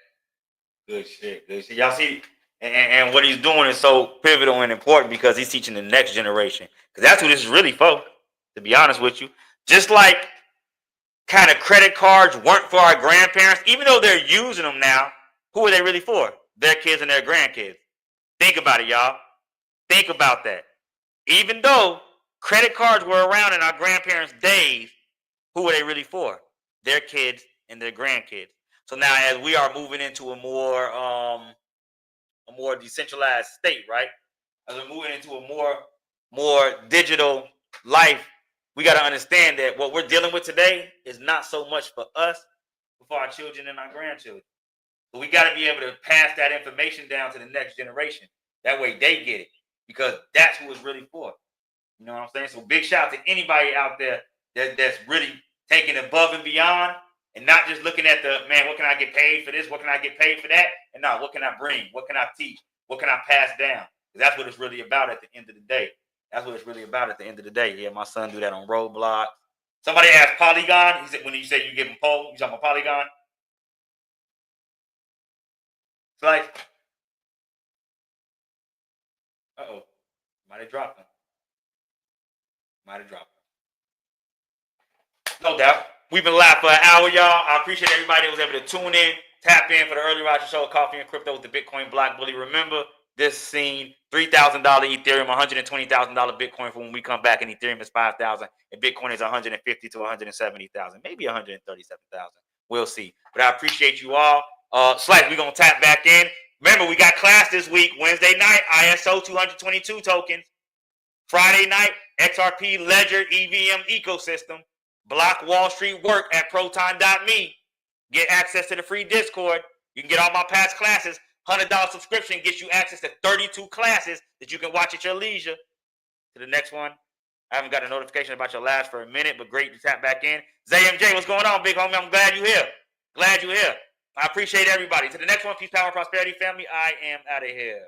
Good shit. Y'all see, and what he's doing is so pivotal and important because he's teaching the next generation. Because that's who this is really for, to be honest with you. Just like kind of credit cards weren't for our grandparents, even though they're using them now, who are they really for? Their kids and their grandkids. Think about it, y'all. Think about that. Even though credit cards were around in our grandparents' days, who are they really for? Their kids and their grandkids. So now, as we are moving into a more decentralized state, right? As we're moving into a more digital life, we got to understand that what we're dealing with today is not so much for us, but for our children and our grandchildren. So we got to be able to pass that information down to the next generation. That way they get it, because that's who it's really for. You know what I'm saying? So big shout out to anybody out there that's really taking above and beyond, and not just looking at what can I get paid for this? What can I get paid for that? And no, what can I bring? What can I teach? What can I pass down? That's what it's really about at the end of the day. That's what it's really about at the end of the day. Yeah, my son do that on Roblox. Somebody asked Polygon. He said, when you say you give him Pole, you talking about Polygon? It's like, might have dropped him. No doubt. We've been live for an hour, y'all. I appreciate everybody that was able to tune in, tap in for the Early Roger Show, Coffee and Crypto with the Bitcoin Block Bully. Remember, this scene, $3,000 Ethereum, $120,000 Bitcoin for when we come back, and Ethereum is 5,000, and Bitcoin is 150 to 170,000, maybe 137,000. We'll see. But I appreciate you all. Slice, we're going to tap back in. Remember, we got class this week, Wednesday night, ISO 222 tokens. Friday night, XRP Ledger EVM ecosystem. Block Wall Street work at proton.me. Get access to the free Discord. You can get all my past classes. $100 subscription gets you access to 32 classes that you can watch at your leisure. To the next one. I haven't got a notification about your lives for a minute, but great to tap back in. ZMJ, what's going on, big homie? I'm glad you're here. Glad you're here. I appreciate everybody. To the next one, peace, power, and prosperity, family. I am out of here.